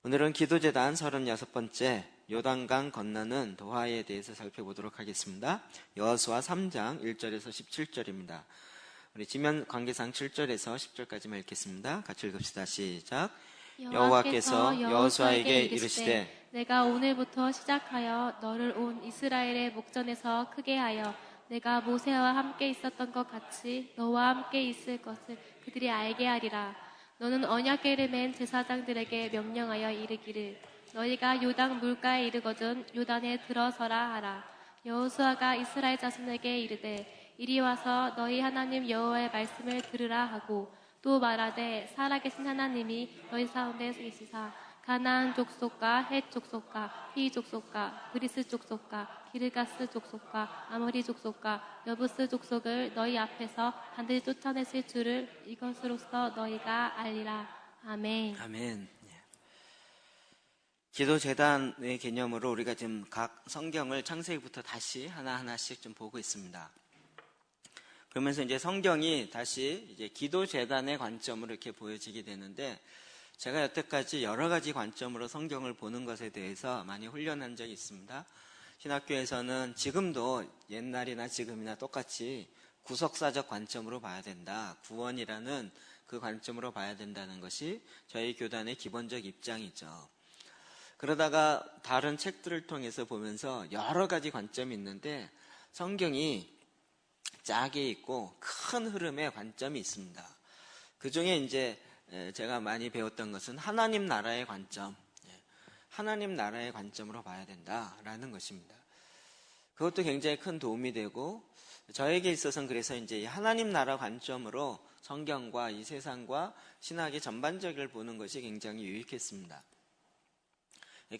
오늘은 기도제단 36번째 요단강 건너는 도하에 대해서 살펴보도록 하겠습니다. 여호수아 3장 1절에서 17절입니다. 우리 지면 관계상 7절에서 10절까지만 읽겠습니다. 같이 읽읍시다. 시작. 여호와께서 여호수아에게 이르시되 내가 오늘부터 시작하여 너를 온 이스라엘의 목전에서 크게 하여 내가 모세와 함께 있었던 것 같이 너와 함께 있을 것을 그들이 알게 하리라. 너는 언약궤를 맨 제사장들에게 명령하여 이르기를 너희가 요단 물가에 이르거든 요단에 들어서라 하라. 여호수아가 이스라엘 자손에게 이르되 이리 와서 너희 하나님 여호와의 말씀을 들으라 하고 또 말하되 살아계신 하나님이 너희 가운데 계시사 가나안 족속과 헷 족속과 히 족속과 브리스 족속과 기르가스 족속과 아모리 족속과 여부스 족속을 너희 앞에서 반드시 쫓아내실 줄을 이것으로써 너희가 알리라. 아멘. 아멘. 기도재단의 개념으로 우리가 지금 각 성경을 창세기부터 다시 하나하나씩 좀 보고 있습니다. 그러면서 이제 성경이 다시 이제 기도재단의 관점으로 이렇게 보여지게 되는데, 제가 여태까지 여러 가지 관점으로 성경을 보는 것에 대해서 많이 훈련한 적이 있습니다. 신학교에서는 지금도 옛날이나 지금이나 똑같이 구속사적 관점으로 봐야 된다. 구원이라는 그 관점으로 봐야 된다는 것이 저희 교단의 기본적 입장이죠. 그러다가 다른 책들을 통해서 보면서 여러 가지 관점이 있는데 성경이 짝이 있고 큰 흐름의 관점이 있습니다. 그 중에 이제 제가 많이 배웠던 것은 하나님 나라의 관점, 하나님 나라의 관점으로 봐야 된다라는 것입니다. 그것도 굉장히 큰 도움이 되고, 저에게 있어서는 그래서 이제 하나님 나라 관점으로 성경과 이 세상과 신학의 전반적을 보는 것이 굉장히 유익했습니다.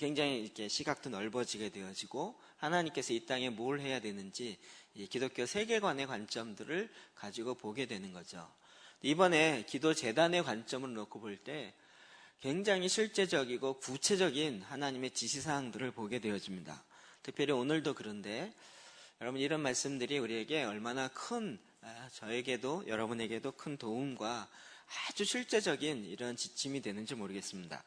굉장히 이렇게 시각도 넓어지게 되어지고, 하나님께서 이 땅에 뭘 해야 되는지 기독교 세계관의 관점들을 가지고 보게 되는 거죠. 이번에 기도재단의 관점을 놓고 볼 때 굉장히 실제적이고 구체적인 하나님의 지시사항들을 보게 되어집니다. 특별히 오늘도 그런데 여러분, 이런 말씀들이 우리에게 얼마나 큰, 저에게도 여러분에게도 큰 도움과 아주 실제적인 이런 지침이 되는지 모르겠습니다.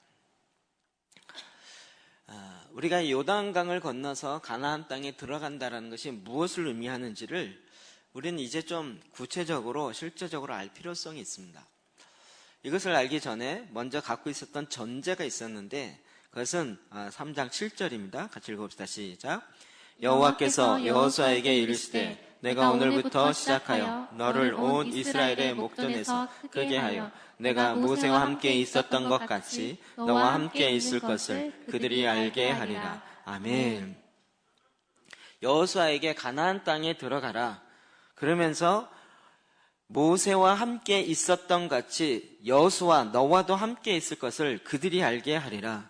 우리가 요단강을 건너서 가나안 땅에 들어간다는 것이 무엇을 의미하는지를 우리는 이제 좀 구체적으로 실제적으로 알 필요성이 있습니다. 이것을 알기 전에 먼저 갖고 있었던 전제가 있었는데, 그것은 3장 7절입니다. 같이 읽어봅시다. 시작. 여호와께서 여호수아에게 이르시되 내가 오늘부터 시작하여 너를 온 이스라엘의 목전에서 크게 하여 내가 모세와 함께 있었던 것 같이 너와 함께 있을 것을 그들이 알게 하리라. 아멘. 여호수아에게 가나안 땅에 들어가라. 그러면서 모세와 함께 있었던 같이 여호수아 너와도 함께 있을 것을 그들이 알게 하리라.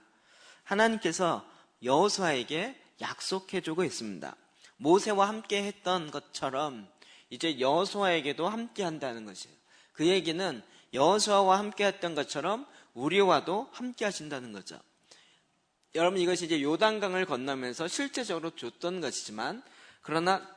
하나님께서 여호수아에게 약속해주고 있습니다. 모세와 함께 했던 것처럼 이제 여호수아에게도 함께 한다는 것이에요. 그 얘기는 여호수아와 함께 했던 것처럼 우리와도 함께 하신다는 거죠. 여러분, 이것이 이제 요단강을 건너면서 실제적으로 줬던 것이지만, 그러나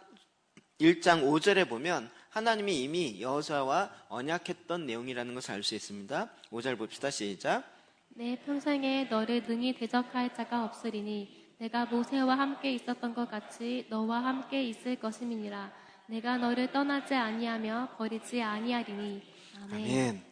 1장 5절에 보면 하나님이 이미 여호수아와 언약했던 내용이라는 것을 알 수 있습니다. 5절 봅시다. 시작. 내 평생에 너를 능히 대적할 자가 없으리니 내가 모세와 함께 있었던 것 같이 너와 함께 있을 것임이니라. 내가 너를 떠나지 아니하며 버리지 아니하리니. 아멘. 아멘.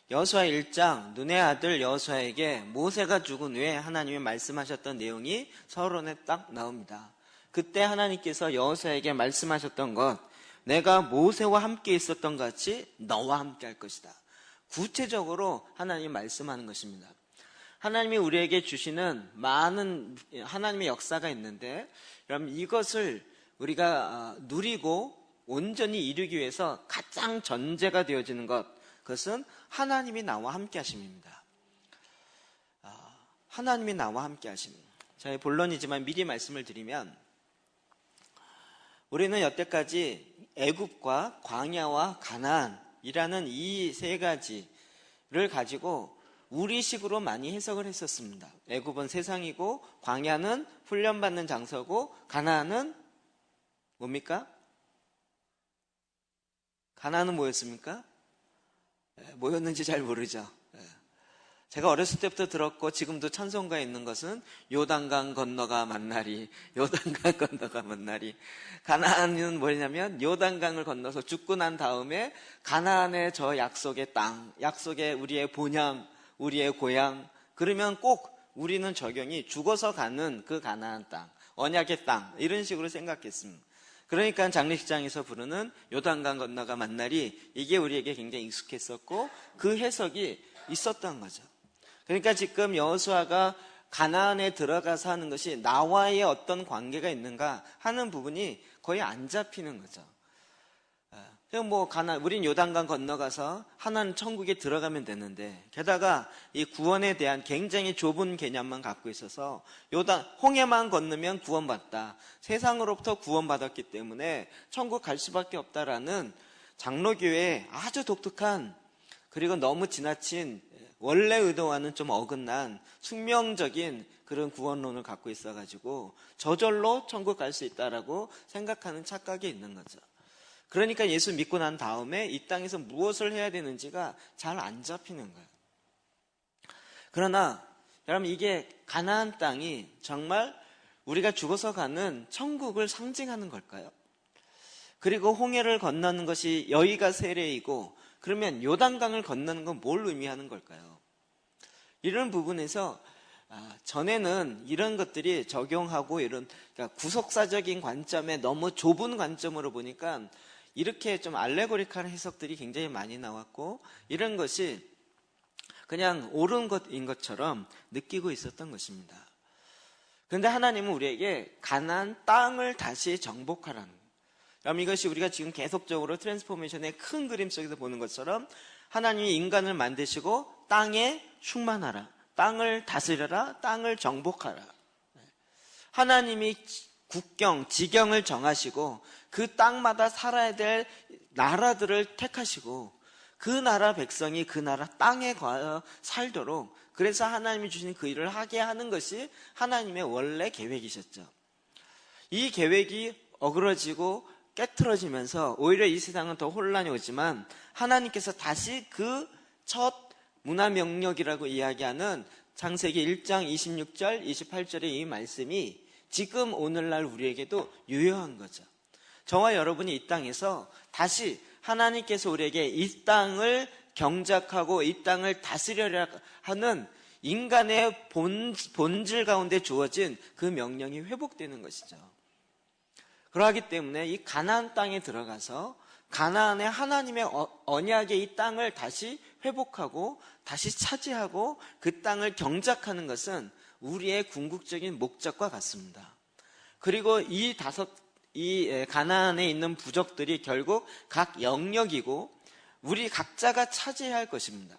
여호수아 1장 눈의 아들 여호수아에게 모세가 죽은 후에 하나님이 말씀하셨던 내용이 서론에 딱 나옵니다. 그때 하나님께서 여호수아에게 말씀하셨던 것, 내가 모세와 함께 있었던 것 같이 너와 함께 할 것이다. 구체적으로 하나님이 말씀하는 것입니다. 하나님이 우리에게 주시는 많은 하나님의 역사가 있는데, 그럼 이것을 우리가 누리고 온전히 이루기 위해서 가장 전제가 되어지는 것, 그것은 하나님이 나와 함께 하심입니다. 하나님이 나와 함께 하심. 저의 본론이지만 미리 말씀을 드리면, 우리는 여태까지 애굽과 광야와 가나안이라는 이 세 가지를 가지고 우리식으로 많이 해석을 했었습니다. 애굽은 세상이고, 광야는 훈련받는 장소고, 가나안은 뭡니까? 가나안은 뭐였습니까? 뭐였는지 잘 모르죠. 제가 어렸을 때부터 들었고 지금도 찬송가에 있는 것은 요단강 건너가 만나리, 요단강 건너가 만나리. 가나안은 뭐냐면 요단강을 건너서 죽고 난 다음에 가나안의 저 약속의 땅, 약속의 우리의 본향, 우리의 고향, 그러면 꼭 우리는 적용이 죽어서 가는 그 가나안 땅, 언약의 땅, 이런 식으로 생각했습니다. 그러니까 장례식장에서 부르는 요단강 건너가 만나리, 이게 우리에게 굉장히 익숙했었고 그 해석이 있었던 거죠. 그러니까 지금 여호수아가 가나안에 들어가서 하는 것이 나와의 어떤 관계가 있는가 하는 부분이 거의 안 잡히는 거죠. 우린 요단강 건너가서 하나님 천국에 들어가면 되는데, 게다가 이 구원에 대한 굉장히 좁은 개념만 갖고 있어서 홍해만 건너면 구원받다, 세상으로부터 구원받았기 때문에 천국 갈 수밖에 없다라는 장로교의 아주 독특한, 그리고 너무 지나친, 원래 의도와는 좀 어긋난 숙명적인 그런 구원론을 갖고 있어가지고 저절로 천국 갈 수 있다라고 생각하는 착각이 있는 거죠. 그러니까 예수 믿고 난 다음에 이 땅에서 무엇을 해야 되는지가 잘 안 잡히는 거예요. 그러나 여러분, 이게 가나안 땅이 정말 우리가 죽어서 가는 천국을 상징하는 걸까요? 그리고 홍해를 건너는 것이 여의가 세례이고, 그러면 요단강을 건너는 건 뭘 의미하는 걸까요? 이런 부분에서 전에는 이런 것들이 적용하고 그러니까 구속사적인 관점에 너무 좁은 관점으로 보니까 이렇게 좀 알레고리컬한 해석들이 굉장히 많이 나왔고, 이런 것이 그냥 옳은 것인 것처럼 느끼고 있었던 것입니다. 그런데 하나님은 우리에게 가나안 땅을 다시 정복하라는 거예요. 여러분, 이것이 우리가 지금 계속적으로 트랜스포메이션의 큰 그림 속에서 보는 것처럼 하나님이 인간을 만드시고 땅에 충만하라, 땅을 다스려라, 땅을 정복하라. 하나님이 국경, 지경을 정하시고 그 땅마다 살아야 될 나라들을 택하시고 그 나라 백성이 그 나라 땅에 과여 살도록, 그래서 하나님이 주신 그 일을 하게 하는 것이 하나님의 원래 계획이셨죠. 이 계획이 어그러지고 깨트러지면서 오히려 이 세상은 더 혼란이 오지만, 하나님께서 다시 그 첫 문화명령이라고 이야기하는 창세기 1장 26절 28절의 이 말씀이 지금 오늘날 우리에게도 유효한 거죠. 저와 여러분이 이 땅에서 다시 하나님께서 우리에게 이 땅을 경작하고 이 땅을 다스려야 하는 인간의 본질 가운데 주어진 그 명령이 회복되는 것이죠. 그러하기 때문에 이 가나안 땅에 들어가서 가나안의 하나님의 언약의 이 땅을 다시 회복하고 다시 차지하고 그 땅을 경작하는 것은 우리의 궁극적인 목적과 같습니다. 그리고 이 가나안에 있는 부족들이 결국 각 영역이고 우리 각자가 차지해야 할 것입니다.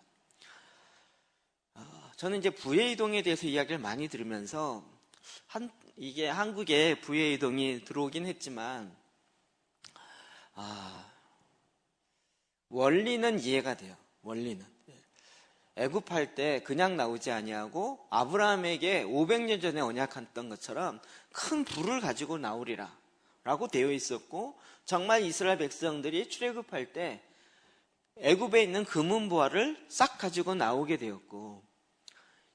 저는 이제 부해이동에 대해서 이야기를 많이 들으면서 이게 한국에 부해이동이 들어오긴 했지만 원리는 이해가 돼요. 원리는 애굽할 때 그냥 나오지 아니하고 아브라함에게 500년 전에 언약했던 것처럼 큰 불을 가지고 나오리라 라고 되어 있었고, 정말 이스라엘 백성들이 출애굽할 때 애굽에 있는 금은보화를 싹 가지고 나오게 되었고,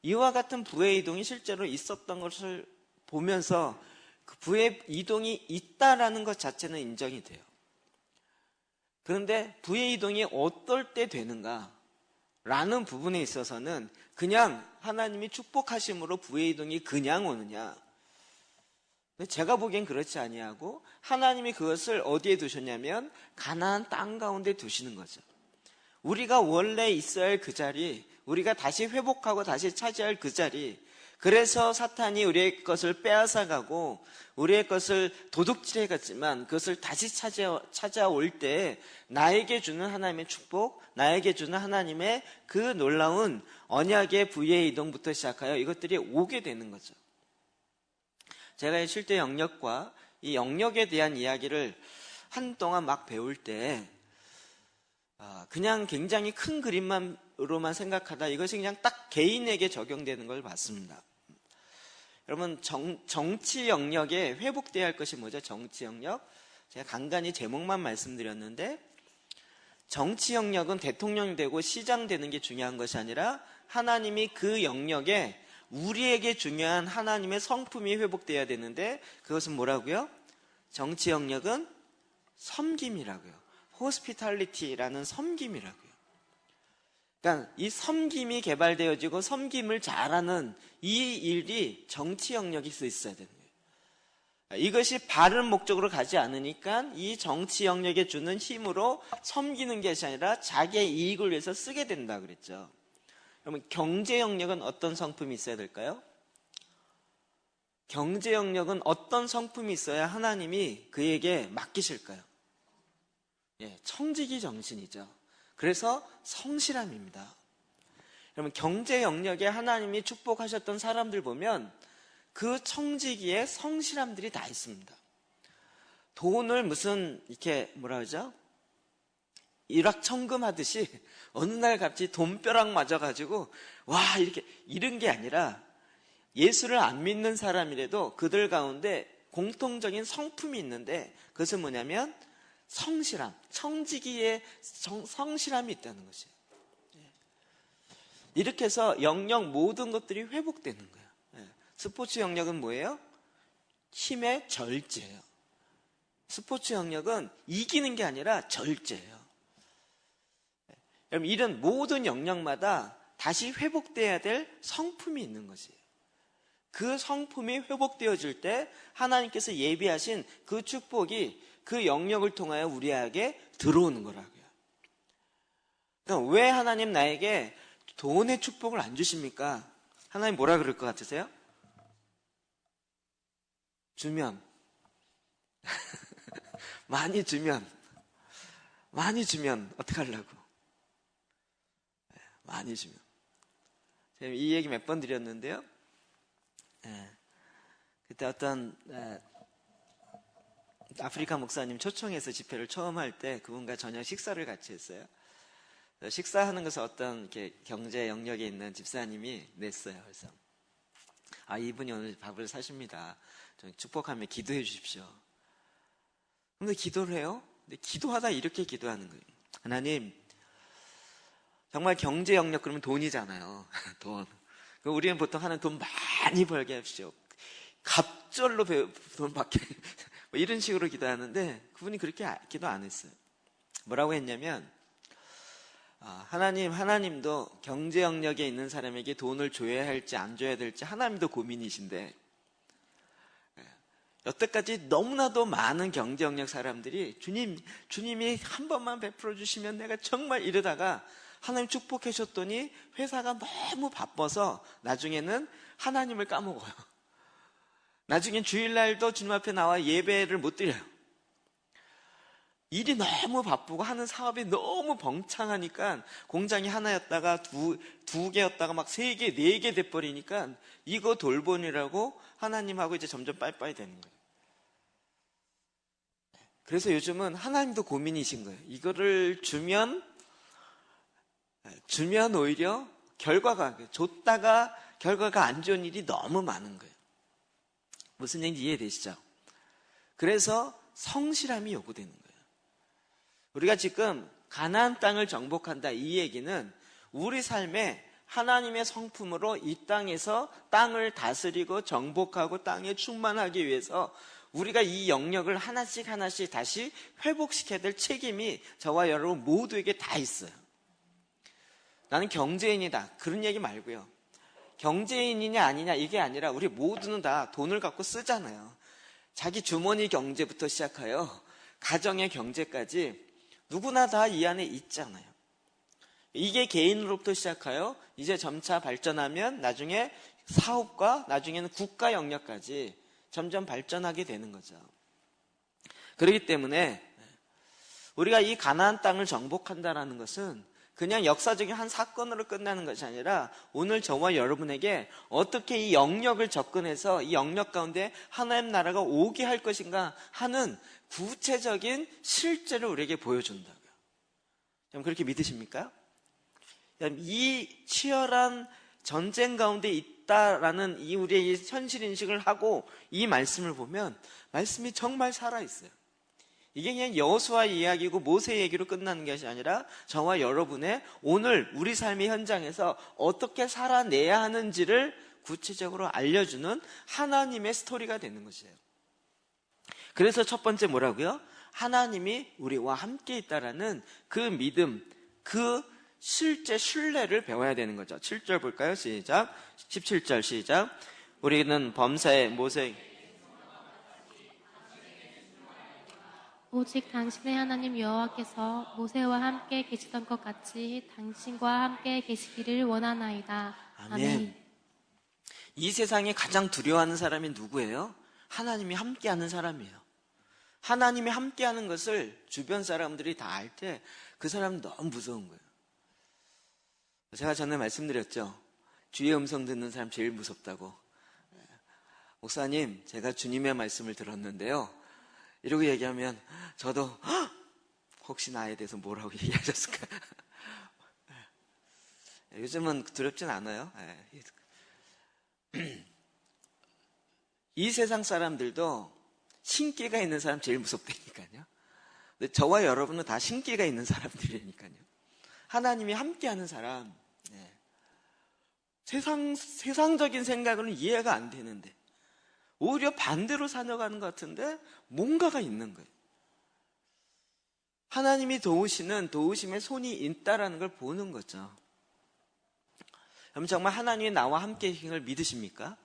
이와 같은 부의 이동이 실제로 있었던 것을 보면서 그 부의 이동이 있다라는 것 자체는 인정이 돼요. 그런데 부의 이동이 어떨 때 되는가 라는 부분에 있어서는 그냥 하나님이 축복하심으로 부의 이동이 그냥 오느냐, 제가 보기엔 그렇지 아니하고 하나님이 그것을 어디에 두셨냐면 가나안 땅 가운데 두시는 거죠. 우리가 원래 있어야 할 그 자리, 우리가 다시 회복하고 다시 차지할 그 자리, 그래서 사탄이 우리의 것을 빼앗아가고 우리의 것을 도둑질해갔지만 그것을 다시 찾아올 때 나에게 주는 하나님의 축복, 나에게 주는 하나님의 그 놀라운 언약의 부의 이동부터 시작하여 이것들이 오게 되는 거죠. 제가 이 실제 영역과 이 영역에 대한 이야기를 한동안 막 배울 때 그냥 굉장히 큰 그림만으로만 생각하다 이것이 그냥 딱 개인에게 적용되는 걸 봤습니다. 여러분, 정치 영역에 회복되어야 할 것이 뭐죠? 정치 영역? 제가 간간히 제목만 말씀드렸는데, 정치 영역은 대통령이 되고 시장 되는 게 중요한 것이 아니라 하나님이 그 영역에 우리에게 중요한 하나님의 성품이 회복되어야 되는데 그것은 뭐라고요? 정치 영역은 섬김이라고요. 호스피탈리티라는 섬김이라고요. 그러니까 이 섬김이 개발되어지고 섬김을 잘하는 이 일이 정치 영역이 있어야 되는 거예요. 이것이 바른 목적으로 가지 않으니까 이 정치 영역에 주는 힘으로 섬기는 것이 아니라 자기의 이익을 위해서 쓰게 된다 그랬죠. 그러면 경제 영역은 어떤 성품이 있어야 될까요? 경제 영역은 어떤 성품이 있어야 하나님이 그에게 맡기실까요? 청지기 정신이죠. 그래서 성실함입니다. 여러분, 경제 영역에 하나님이 축복하셨던 사람들 보면 그 청지기에 성실함들이 다 있습니다. 돈을 무슨 이렇게 뭐라 그러죠? 일확천금하듯이 어느 날 갑자기 돈벼락 맞아가지고 와 이렇게 이런 게 아니라 예수를 안 믿는 사람이라도 그들 가운데 공통적인 성품이 있는데 그것은 뭐냐면 성실함, 청지기의 성실함이 있다는 것이에요. 이렇게 해서 영역 모든 것들이 회복되는 거예요. 스포츠 영역은 뭐예요? 힘의 절제예요. 스포츠 영역은 이기는 게 아니라 절제예요. 여러분, 이런 모든 영역마다 다시 회복돼야 될 성품이 있는 것이에요. 그 성품이 회복되어질 때 하나님께서 예비하신 그 축복이 그 영역을 통하여 우리에게 들어오는 거라고요. 그러니까 왜 하나님 나에게 돈의 축복을 안 주십니까? 하나님 뭐라 그럴 것 같으세요? 주면 많이 주면 어떻게 하려고? 많이 주면. 제가 이 얘기 몇 번 드렸는데요. 그때 어떤 아프리카 목사님 초청해서 집회를 처음 할 때 그분과 저녁 식사를 같이 했어요. 식사하는 것을 어떤 이렇게 경제 영역에 있는 집사님이 냈어요. 그래서 이분이 오늘 밥을 사십니다. 좀 축복하며 기도해 주십시오. 근데 기도를 해요. 근데 기도하다 이렇게 기도하는 거예요. 하나님, 정말 경제 영역 그러면 돈이잖아요. 돈. 우리는 보통 하는 돈 많이 벌게 하십시오. 갑절로 돈 받게 뭐 이런 식으로 기도하는데 그분이 그렇게 기도 안 했어요. 뭐라고 했냐면 하나님도 경제 영역에 있는 사람에게 돈을 줘야 할지 안 줘야 될지 하나님도 고민이신데 여태까지 너무나도 많은 경제 영역 사람들이 주님이 한 번만 베풀어 주시면 내가 정말 이러다가 하나님 축복해 줬더니 회사가 너무 바빠서 나중에는 하나님을 까먹어요. 나중엔 주일날도 주님 앞에 나와 예배를 못 드려요. 일이 너무 바쁘고 하는 사업이 너무 벙창하니까 공장이 하나였다가 두 개였다가 막 3개, 4개 돼버리니까 이거 돌보느라고 하나님하고 이제 점점 빠이빠이 되는 거예요. 그래서 요즘은 하나님도 고민이신 거예요. 이거를 주면 오히려 줬다가 결과가 안 좋은 일이 너무 많은 거예요. 무슨 얘기인지 이해되시죠? 그래서 성실함이 요구되는 거예요. 우리가 지금 가나안 땅을 정복한다 이 얘기는 우리 삶에 하나님의 성품으로 이 땅에서 땅을 다스리고 정복하고 땅에 충만하기 위해서 우리가 이 영역을 하나씩 다시 회복시켜야 될 책임이 저와 여러분 모두에게 다 있어요. 나는 경제인이다 그런 얘기 말고요. 경제인이냐 아니냐 이게 아니라 우리 모두는 다 돈을 갖고 쓰잖아요. 자기 주머니 경제부터 시작하여 가정의 경제까지 누구나 다 이 안에 있잖아요. 이게 개인으로부터 시작하여 이제 점차 발전하면 나중에 사업과 나중에는 국가 영역까지 점점 발전하게 되는 거죠. 그렇기 때문에 우리가 이 가나안 땅을 정복한다는 것은 그냥 역사적인 한 사건으로 끝나는 것이 아니라 오늘 저와 여러분에게 어떻게 이 영역을 접근해서 이 영역 가운데 하나님 나라가 오게 할 것인가 하는 구체적인 실제를 우리에게 보여준다고요. 여러분 그렇게 믿으십니까? 이 치열한 전쟁 가운데 있다라는 이 우리의 현실 인식을 하고 이 말씀을 보면 말씀이 정말 살아있어요. 이게 그냥 여호수아 이야기고 모세 얘기로 끝나는 것이 아니라 저와 여러분의 오늘 우리 삶의 현장에서 어떻게 살아내야 하는지를 구체적으로 알려주는 하나님의 스토리가 되는 것이에요. 그래서 첫 번째 뭐라고요? 하나님이 우리와 함께 있다라는 그 믿음, 그 실제 신뢰를 배워야 되는 거죠. 7절 볼까요? 시작. 17절 시작. 우리는 범사에 모세 오직 당신의 하나님 여호와께서 모세와 함께 계시던 것 같이 당신과 함께 계시기를 원하나이다. 아멘. 이 세상에 가장 두려워하는 사람이 누구예요? 하나님이 함께하는 사람이에요. 하나님이 함께하는 것을 주변 사람들이 다 알 때 그 사람은 너무 무서운 거예요. 제가 전에 말씀드렸죠. 주의 음성 듣는 사람 제일 무섭다고. 목사님, 제가 주님의 말씀을 들었는데요. 이러고 얘기하면 저도 혹시 나에 대해서 뭐라고 얘기하셨을까? 요즘은 두렵진 않아요. 이 세상 사람들도 신기가 있는 사람 제일 무섭다니까요. 근데 저와 여러분은 다 신기가 있는 사람들이니까요. 하나님이 함께하는 사람, 세상적인 생각으로는 이해가 안 되는데 오히려 반대로 살아가는 것 같은데 뭔가가 있는 거예요. 하나님이 도우심의 손이 있다라는 걸 보는 거죠. 여러분 정말 하나님이 나와 함께 계신 걸 믿으십니까?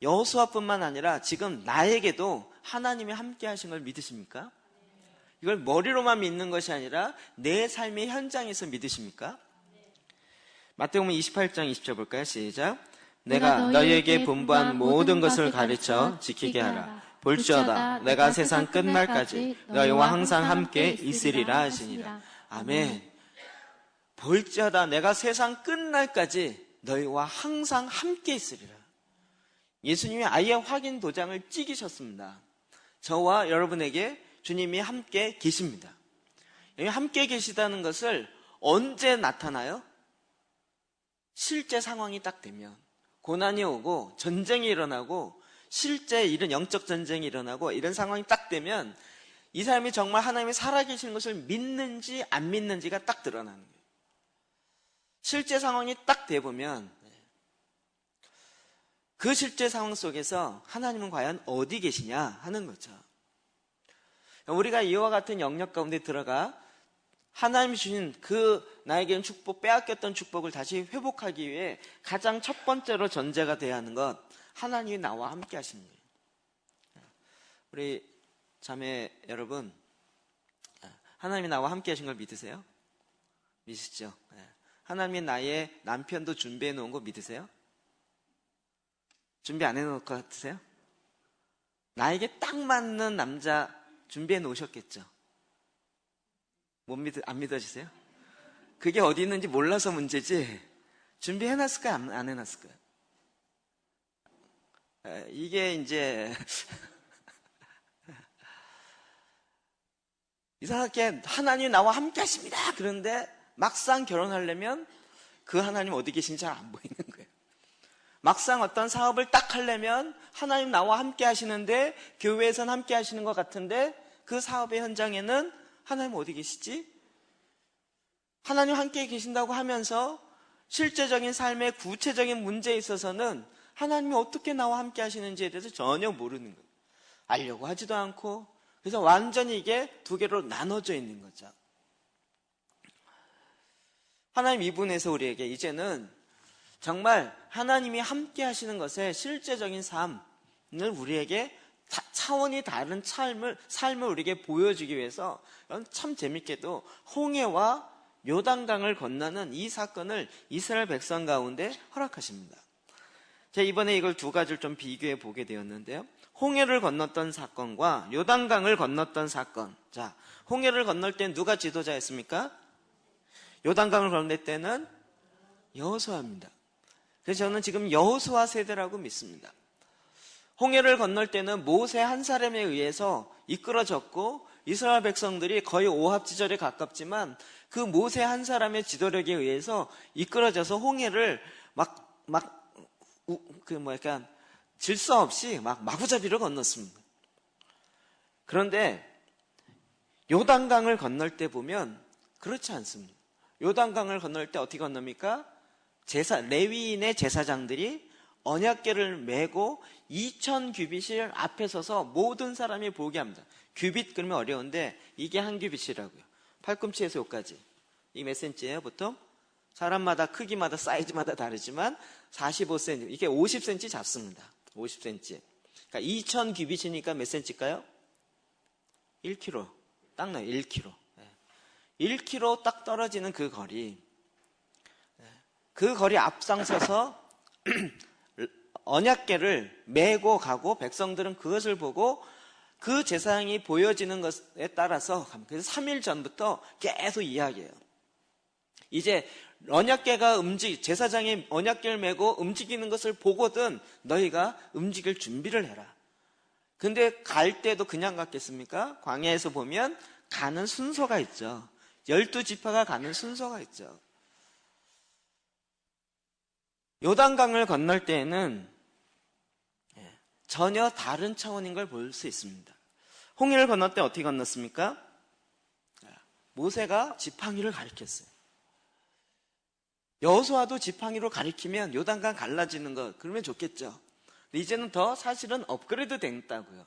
여호수아뿐만 아니라 지금 나에게도 하나님이 함께 하신 걸 믿으십니까? 이걸 머리로만 믿는 것이 아니라 내 삶의 현장에서 믿으십니까? 마태복음 28장 20절 볼까요? 시작. 내가 너희에게 분부한 모든 것을 가르쳐 지키게 하라. 볼지어다 내가 세상 끝날까지 너희와 항상 함께 있으리라 하시니라. 아멘. 볼지어다 내가 세상 끝날까지 너희와 항상 함께 있으리라. 예수님이 아예 확인 도장을 찍으셨습니다. 저와 여러분에게 주님이 함께 계십니다. 함께 계시다는 것을 언제 나타나요? 실제 상황이 딱 되면, 고난이 오고 전쟁이 일어나고 실제 이런 영적 전쟁이 일어나고 이런 상황이 딱 되면 이 사람이 정말 하나님이 살아계시는 것을 믿는지 안 믿는지가 딱 드러나는 거예요. 실제 상황이 딱 돼보면 그 실제 상황 속에서 하나님은 과연 어디 계시냐 하는 거죠. 우리가 이와 같은 영역 가운데 들어가 하나님이 주신 그 나에게는 축복, 빼앗겼던 축복을 다시 회복하기 위해 가장 첫 번째로 전제가 되어야 하는 것, 하나님이 나와 함께 하시는 거예요. 우리 자매 여러분, 하나님이 나와 함께 하신 걸 믿으세요? 믿으시죠? 하나님이 나의 남편도 준비해 놓은 거 믿으세요? 준비 안 해놓을 것 같으세요? 나에게 딱 맞는 남자 준비해 놓으셨겠죠? 안 믿어지세요? 그게 어디 있는지 몰라서 문제지 준비해 놨을까요? 안 해놨을까요? 이게 이제 이상하게 하나님이 나와 함께 하십니다. 그런데 막상 결혼하려면 그 하나님 어디 계신지 잘 안 보이는 거예요. 막상 어떤 사업을 딱 하려면 하나님 나와 함께 하시는데 교회에선 함께 하시는 것 같은데 그 사업의 현장에는 하나님 어디 계시지? 하나님 함께 계신다고 하면서 실제적인 삶의 구체적인 문제에 있어서는 하나님이 어떻게 나와 함께 하시는지에 대해서 전혀 모르는 거예요. 알려고 하지도 않고. 그래서 완전히 이게 두 개로 나눠져 있는 거죠. 하나님 이분에서 우리에게 이제는 정말 하나님이 함께 하시는 것의 실제적인 삶을 우리에게 차원이 다른 삶을 우리에게 보여주기 위해서 참 재밌게도 홍해와 요단강을 건너는 이 사건을 이스라엘 백성 가운데 허락하십니다. 제가 이번에 이걸 두 가지를 좀 비교해 보게 되었는데요. 홍해를 건넜던 사건과 요단강을 건넜던 사건. 자, 홍해를 건널 때 누가 지도자였습니까? 요단강을 건널 때는 여호수아입니다. 그래서 저는 지금 여호수아 세대라고 믿습니다. 홍해를 건널 때는 모세 한 사람에 의해서 이끌어졌고 이스라엘 백성들이 거의 오합지졸에 가깝지만 그 모세 한 사람의 지도력에 의해서 이끌어져서 홍해를 질서 없이 마구잡이로 건넜습니다. 그런데 요단강을 건널 때 보면 그렇지 않습니다. 요단강을 건널 때 어떻게 건넙니까? 레위인의 제사장들이 언약궤를 메고 2000규빗을 앞에 서서 모든 사람이 보게 합니다. 규빗 그러면 어려운데 이게 한 규빗이라고요. 팔꿈치에서 여기까지. 이게 몇 센치예요 보통? 사람마다 크기마다 사이즈마다 다르지만 45cm, 이게 50cm 잡습니다. 50cm. 그러니까 2000규빗이니까 몇 cm일까요? 1km. 딱 나요. 1km. 1km 딱 떨어지는 그 거리. 그 거리 앞장서서 언약궤를 메고 가고 백성들은 그것을 보고 그 제사장이 보여지는 것에 따라서 그래서 3일 전부터 계속 이야기해요. 이제 언약궤가 제사장이 언약궤를 메고 움직이는 것을 보거든 너희가 움직일 준비를 해라. 근데 갈 때도 그냥 갔겠습니까? 광야에서 보면 가는 순서가 있죠. 12지파가 가는 순서가 있죠. 요단강을 건널 때에는 전혀 다른 차원인 걸 볼 수 있습니다. 홍해를 건널 때 어떻게 건넜습니까? 모세가 지팡이를 가리켰어요. 여호수아도 지팡이로 가리키면 요단강 갈라지는 것 그러면 좋겠죠. 근데 이제는 더 사실은 업그레이드 됐다고요.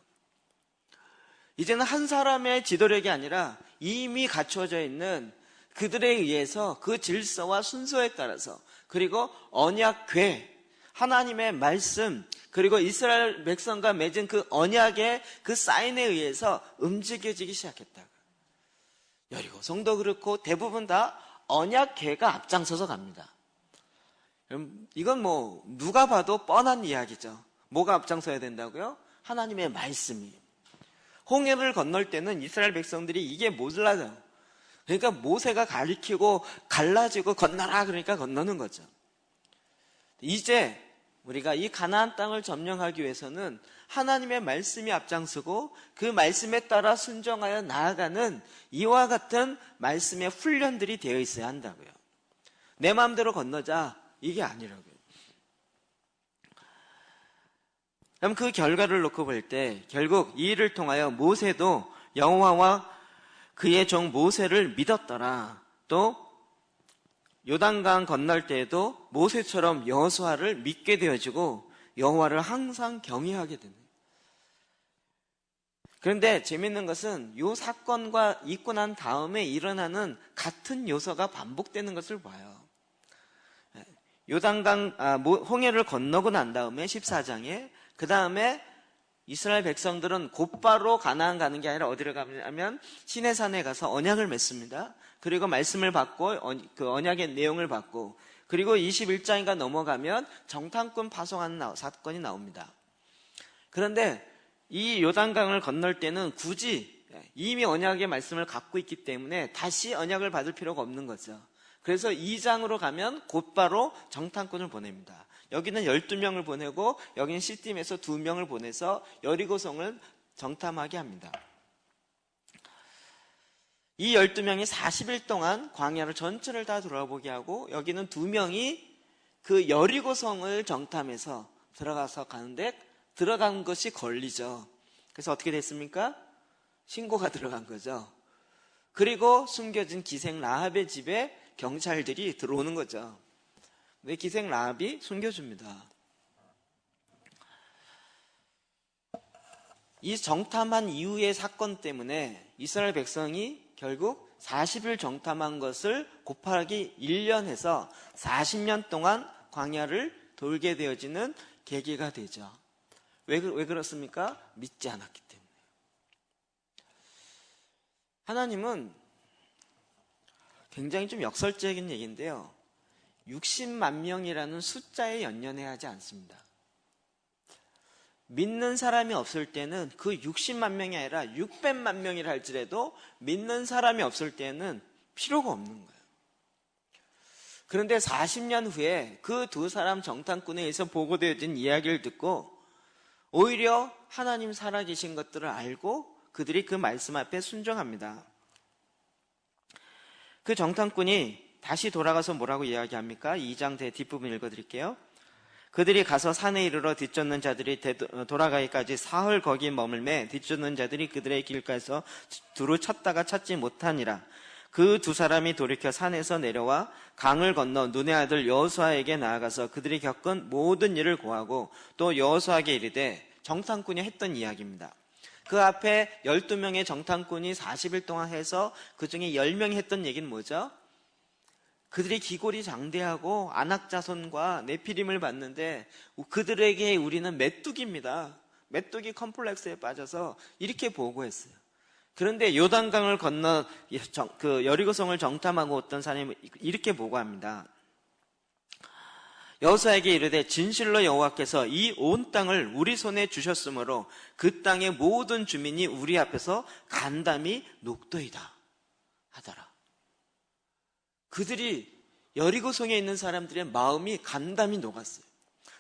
이제는 한 사람의 지도력이 아니라 이미 갖추어져 있는 그들에 의해서 그 질서와 순서에 따라서 그리고 언약궤, 하나님의 말씀, 그리고 이스라엘 백성과 맺은 그 언약의 그 사인에 의해서 움직여지기 시작했다고요. 여리고성도 그렇고 대부분 다 언약궤가 앞장서서 갑니다. 이건 뭐 누가 봐도 뻔한 이야기죠. 뭐가 앞장서야 된다고요? 하나님의 말씀이. 홍해를 건널 때는 이스라엘 백성들이 이게 몰라요. 그러니까 모세가 가리키고 갈라지고 건너라 그러니까 건너는 거죠. 이제 우리가 이 가나안 땅을 점령하기 위해서는 하나님의 말씀이 앞장서고 그 말씀에 따라 순종하여 나아가는 이와 같은 말씀의 훈련들이 되어 있어야 한다고요. 내 마음대로 건너자 이게 아니라고요. 그럼 그 결과를 놓고 볼 때 결국 이 일을 통하여 모세도 여호와와 그의 종 모세를 믿었더라. 또 요단강 건널 때에도 모세처럼 여호수아를 믿게 되어지고 여호와를 항상 경외하게 되는. 그런데 재밌는 것은 이 사건과 있고 난 다음에 일어나는 같은 요소가 반복되는 것을 봐요. 요단강 홍해를 건너고 난 다음에 14장에 그 다음에 이스라엘 백성들은 곧바로 가나안 가는 게 아니라 어디로 가냐면 시내산에 가서 언약을 맺습니다. 그리고 말씀을 받고 그 언약의 내용을 받고 그리고 21장인가 넘어가면 정탐꾼 파송하는 사건이 나옵니다. 그런데 이 요단강을 건널 때는 굳이 이미 언약의 말씀을 갖고 있기 때문에 다시 언약을 받을 필요가 없는 거죠. 그래서 2장으로 가면 곧바로 정탐꾼을 보냅니다. 여기는 12명을 보내고 여기는 시팀에서 2명을 보내서 여리고성을 정탐하게 합니다. 이 12명이 40일 동안 광야를 전체를 다 돌아보게 하고 여기는 2명이 그 여리고성을 정탐해서 들어가서 가는데 들어간 것이 걸리죠. 그래서 어떻게 됐습니까? 신고가 들어간 거죠. 그리고 숨겨진 기생 라합의 집에 경찰들이 들어오는 거죠. 근데 기생 라합이 숨겨줍니다. 이 정탐한 이후의 사건 때문에 이스라엘 백성이 결국 40일 정탐한 것을 곱하기 1년 해서 40년 동안 광야를 돌게 되어지는 계기가 되죠. 왜 그렇습니까? 믿지 않았기 때문에. 하나님은 굉장히 좀 역설적인 얘기인데요. 60만 명이라는 숫자에 연연해 하지 않습니다. 믿는 사람이 없을 때는 그 60만 명이 아니라 600만 명이라 할지라도 믿는 사람이 없을 때는 필요가 없는 거예요. 그런데 40년 후에 그 두 사람 정탐꾼에 의해서 보고되어진 이야기를 듣고 오히려 하나님 살아계신 것들을 알고 그들이 그 말씀 앞에 순종합니다. 그 정탐꾼이 다시 돌아가서 뭐라고 이야기합니까? 2장 뒷부분 읽어드릴게요. 그들이 가서 산에 이르러 뒤쫓는 자들이 돌아가기까지 사흘 거기 머물매 뒤쫓는 자들이 그들의 길가에서 두루 찾다가 찾지 못하니라. 그 두 사람이 돌이켜 산에서 내려와 강을 건너 눈의 아들 여호수아에게 나아가서 그들이 겪은 모든 일을 고하고 또 여호수아에게 이르되, 정탐꾼이 했던 이야기입니다. 그 앞에 12명의 정탐꾼이 40일 동안 해서 그 중에 10명이 했던 얘기는 뭐죠? 그들이 기골이 장대하고 안악자손과 네피림을 봤는데 그들에게 우리는 메뚜기입니다. 메뚜기 컴플렉스에 빠져서 이렇게 보고했어요. 그런데 요단강을 건너 그 여리고성을 정탐하고 어떤 사람이 이렇게 보고합니다. 여호수아에게 이르되, 진실로 여호와께서 이 온 땅을 우리 손에 주셨으므로 그 땅의 모든 주민이 우리 앞에서 간담이 녹도이다 하더라. 그들이 여리고성에 있는 사람들의 마음이 간담이 녹았어요.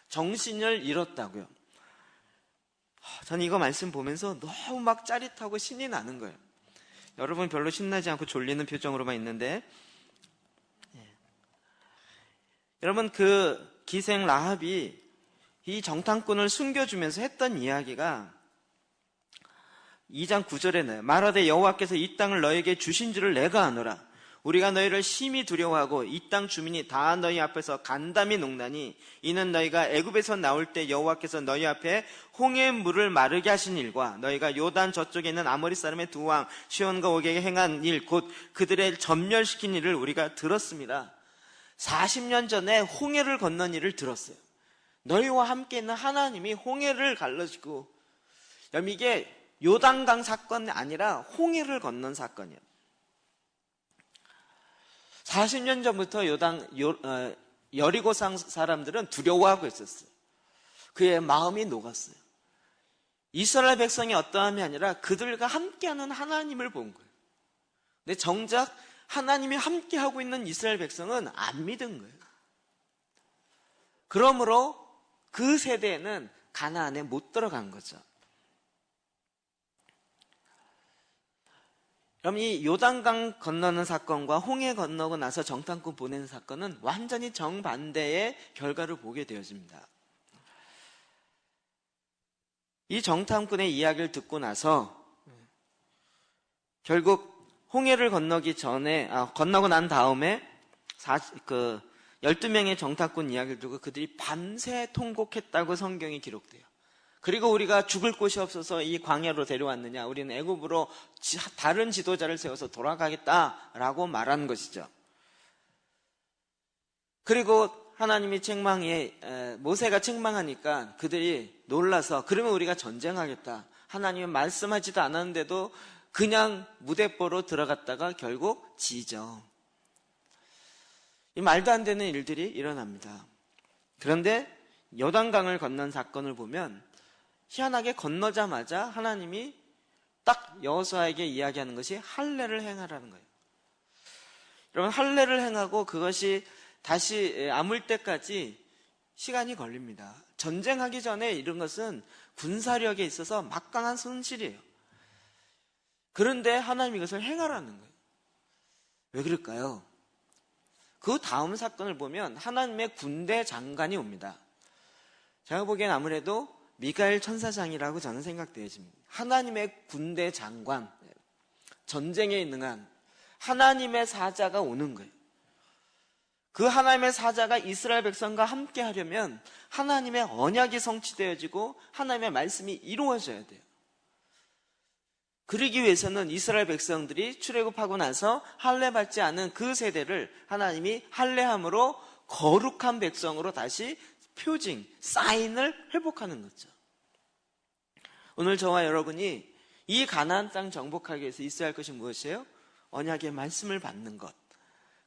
정신을 잃었다고요. 저는 이거 말씀 보면서 너무 막 짜릿하고 신이 나는 거예요. 여러분 별로 신나지 않고 졸리는 표정으로만 있는데, 여러분 그 기생 라합이 이 정탐꾼을 숨겨주면서 했던 이야기가 2장 9절에 나와요. 말하되 여호와께서 이 땅을 너에게 주신 줄을 내가 아노라. 우리가 너희를 심히 두려워하고 이 땅 주민이 다 너희 앞에서 간담이 녹나니 이는 너희가 애굽에서 나올 때 여호와께서 너희 앞에 홍해 물을 마르게 하신 일과 너희가 요단 저쪽에 있는 아모리 사람의 두 왕 시온과 오게에게 행한 일 곧 그들을 전멸시킨 일을 우리가 들었습니다. 40년 전에 홍해를 건넌 일을 들었어요. 너희와 함께 있는 하나님이 홍해를 갈라지고, 여러분 이게 요단강 사건이 아니라 홍해를 건넌 사건이에요. 40년 전부터 여리고성 사람들은 두려워하고 있었어요. 그의 마음이 녹았어요. 이스라엘 백성이 어떠함이 아니라 그들과 함께하는 하나님을 본 거예요. 근데 정작 하나님이 함께하고 있는 이스라엘 백성은 안 믿은 거예요. 그러므로 그 세대에는 가나안에 못 들어간 거죠. 그럼 이 요단강 건너는 사건과 홍해 건너고 나서 정탐꾼 보내는 사건은 완전히 정반대의 결과를 보게 되어집니다. 이 정탐꾼의 이야기를 듣고 나서 결국 홍해를 건너고 난 다음에 12명의 정탐꾼 이야기를 듣고 그들이 밤새 통곡했다고 성경이 기록돼요. 그리고 우리가 죽을 곳이 없어서 이 광야로 데려왔느냐, 우리는 애굽으로 다른 지도자를 세워서 돌아가겠다라고 말한 것이죠. 그리고 하나님이 모세가 책망하니까 그들이 놀라서, 그러면 우리가 전쟁하겠다, 하나님은 말씀하지도 않았는데도 그냥 무대뽀로 들어갔다가 결국 지죠. 이 말도 안 되는 일들이 일어납니다. 그런데 요단강을 건넌 사건을 보면 희한하게 건너자마자 하나님이 딱 여호수아에게 이야기하는 것이 할례를 행하라는 거예요. 여러분, 할례를 행하고 그것이 다시 아물 때까지 시간이 걸립니다. 전쟁하기 전에 이런 것은 군사력에 있어서 막강한 손실이에요. 그런데 하나님이 이것을 행하라는 거예요. 왜 그럴까요? 그 다음 사건을 보면 하나님의 군대 장관이 옵니다. 제가 보기엔 아무래도 미가엘 천사장이라고 저는 생각되어집니다. 하나님의 군대 장관, 전쟁에 능한 하나님의 사자가 오는 거예요. 그 하나님의 사자가 이스라엘 백성과 함께 하려면 하나님의 언약이 성취되어지고 하나님의 말씀이 이루어져야 돼요. 그러기 위해서는 이스라엘 백성들이 출애굽하고 나서 할례받지 않은 그 세대를 하나님이 할례함으로 거룩한 백성으로 다시 표징, 사인을 회복하는 거죠. 오늘 저와 여러분이 이 가나안 땅 정복하기 위해서 있어야 할 것이 무엇이에요? 언약의 말씀을 받는 것,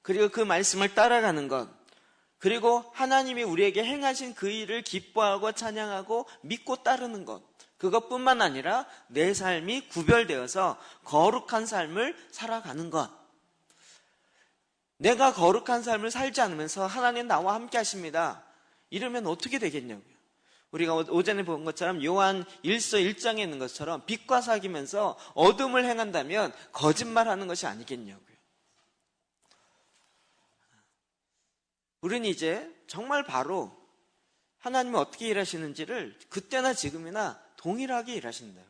그리고 그 말씀을 따라가는 것, 그리고 하나님이 우리에게 행하신 그 일을 기뻐하고 찬양하고 믿고 따르는 것, 그것뿐만 아니라 내 삶이 구별되어서 거룩한 삶을 살아가는 것. 내가 거룩한 삶을 살지 않으면서 하나님 나와 함께 하십니다, 이러면 어떻게 되겠냐고요. 우리가 오전에 본 것처럼 요한 1서 1장에 있는 것처럼 빛과 사귀면서 어둠을 행한다면 거짓말하는 것이 아니겠냐고요. 우리는 이제 정말 바로 하나님이 어떻게 일하시는지를 그때나 지금이나 동일하게 일하신다.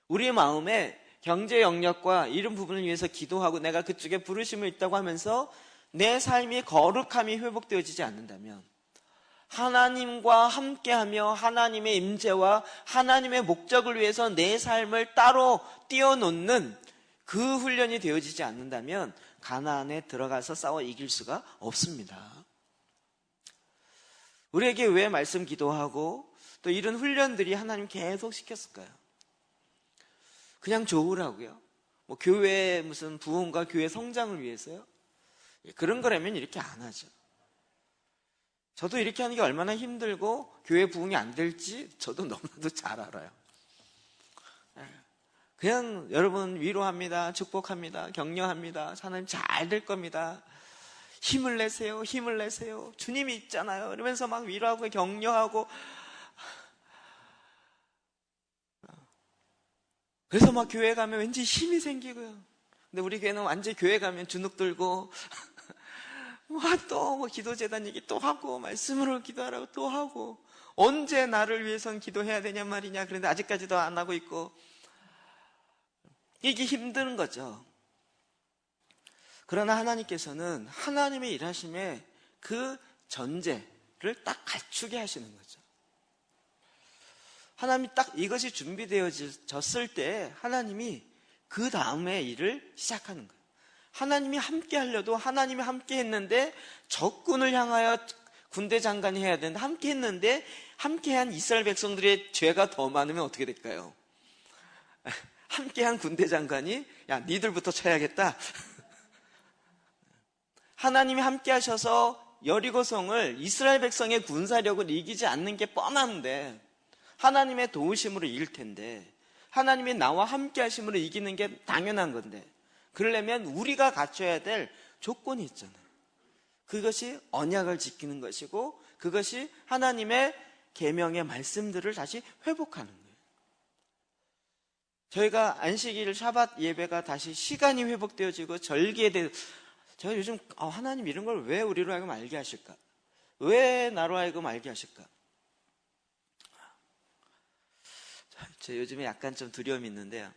우리의 마음에 경제 영역과 이런 부분을 위해서 기도하고 내가 그쪽에 부르심을 있다고 하면서 내 삶이 거룩함이 회복되어지지 않는다면, 하나님과 함께하며 하나님의 임재와 하나님의 목적을 위해서 내 삶을 따로 띄워놓는 그 훈련이 되어지지 않는다면 가나안에 들어가서 싸워 이길 수가 없습니다. 우리에게 왜 말씀 기도하고 또 이런 훈련들이 하나님 계속 시켰을까요? 그냥 좋으라고요? 뭐 교회 무슨 부흥과 교회 성장을 위해서요? 그런 거라면 이렇게 안 하죠. 저도 이렇게 하는 게 얼마나 힘들고 교회 부흥이 안 될지 저도 너무나도 잘 알아요. 그냥 여러분 위로합니다. 축복합니다. 격려합니다. 하나님 잘 될 겁니다. 힘을 내세요. 힘을 내세요. 주님이 있잖아요. 이러면서 막 위로하고 격려하고, 그래서 막 교회 가면 왠지 힘이 생기고요. 근데 우리 교회는 완전히 교회 가면 주눅 들고 또 뭐 기도재단 얘기 또 하고 말씀으로 기도하라고 또 하고, 언제 나를 위해선 기도해야 되냐 말이냐. 그런데 아직까지도 안 하고 있고, 이게 힘든 거죠. 그러나 하나님께서는 하나님의 일하심에 그 전제를 딱 갖추게 하시는 거죠. 하나님이 딱 이것이 준비되어졌을 때 하나님이 그 다음에 일을 시작하는 거예요. 하나님이 함께 하려도 하나님이 함께 했는데 적군을 향하여 군대 장관이 해야 되는데 함께 했는데 함께한 이스라엘 백성들의 죄가 더 많으면 어떻게 될까요? 함께한 군대 장관이 야 니들부터 쳐야겠다. 하나님이 함께 하셔서 여리고성을 이스라엘 백성의 군사력을 이기지 않는 게 뻔한데 하나님의 도우심으로 이길 텐데, 하나님이 나와 함께 하심으로 이기는 게 당연한 건데, 그러려면 우리가 갖춰야 될 조건이 있잖아요. 그것이 언약을 지키는 것이고 그것이 하나님의 계명의 말씀들을 다시 회복하는 거예요. 저희가 안식일 샤밧 예배가 다시 시간이 회복되어지고 절기에 대해 제가 요즘 하나님 이런 걸 왜 우리로 하여금 알게 하실까? 왜 나로 하여금 알게 하실까? 저 요즘에 약간 좀 두려움이 있는데요.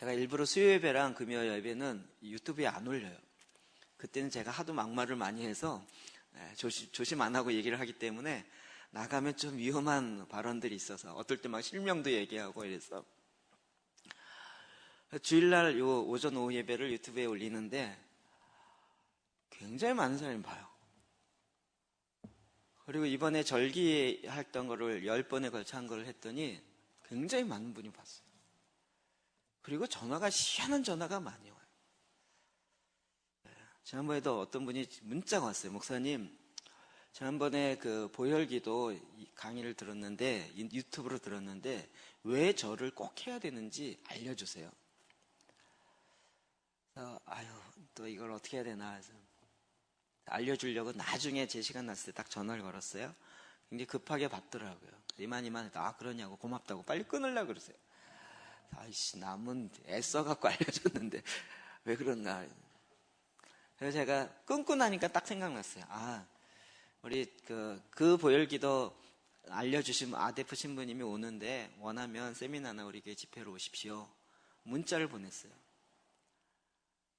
제가 일부러 수요 예배랑 금요 예배는 유튜브에 안 올려요. 그때는 제가 하도 막말을 많이 해서 조심 안 하고 얘기를 하기 때문에 나가면 좀 위험한 발언들이 있어서 어떨 때 막 실명도 얘기하고 이래서 주일날 요 오전 오후 예배를 유튜브에 올리는데 굉장히 많은 사람이 봐요. 그리고 이번에 절기 했던 거를 10번에 걸쳐 한 걸 했더니 굉장히 많은 분이 봤어요. 그리고 전화가 희한한 전화가 많이 와요. 지난번에도 어떤 분이 문자가 왔어요. 목사님, 지난번에 그 보혈기도 강의를 들었는데 유튜브로 들었는데 왜 저를 꼭 해야 되는지 알려주세요. 그래서 또 이걸 어떻게 해야 되나 해서 알려주려고 나중에 제 시간 났을 때 딱 전화를 걸었어요. 굉장히 급하게 받더라고요. 이만 그러냐고 고맙다고 빨리 끊으려고 그러세요. 아이씨, 남은 애써갖고 알려줬는데 왜 그런가. 그래서 제가 끊고 나니까 딱 생각났어요. 우리 그 보혈기도 알려주신 아데프 신부님이 오는데 원하면 세미나나 우리 교회 집회로 오십시오. 문자를 보냈어요.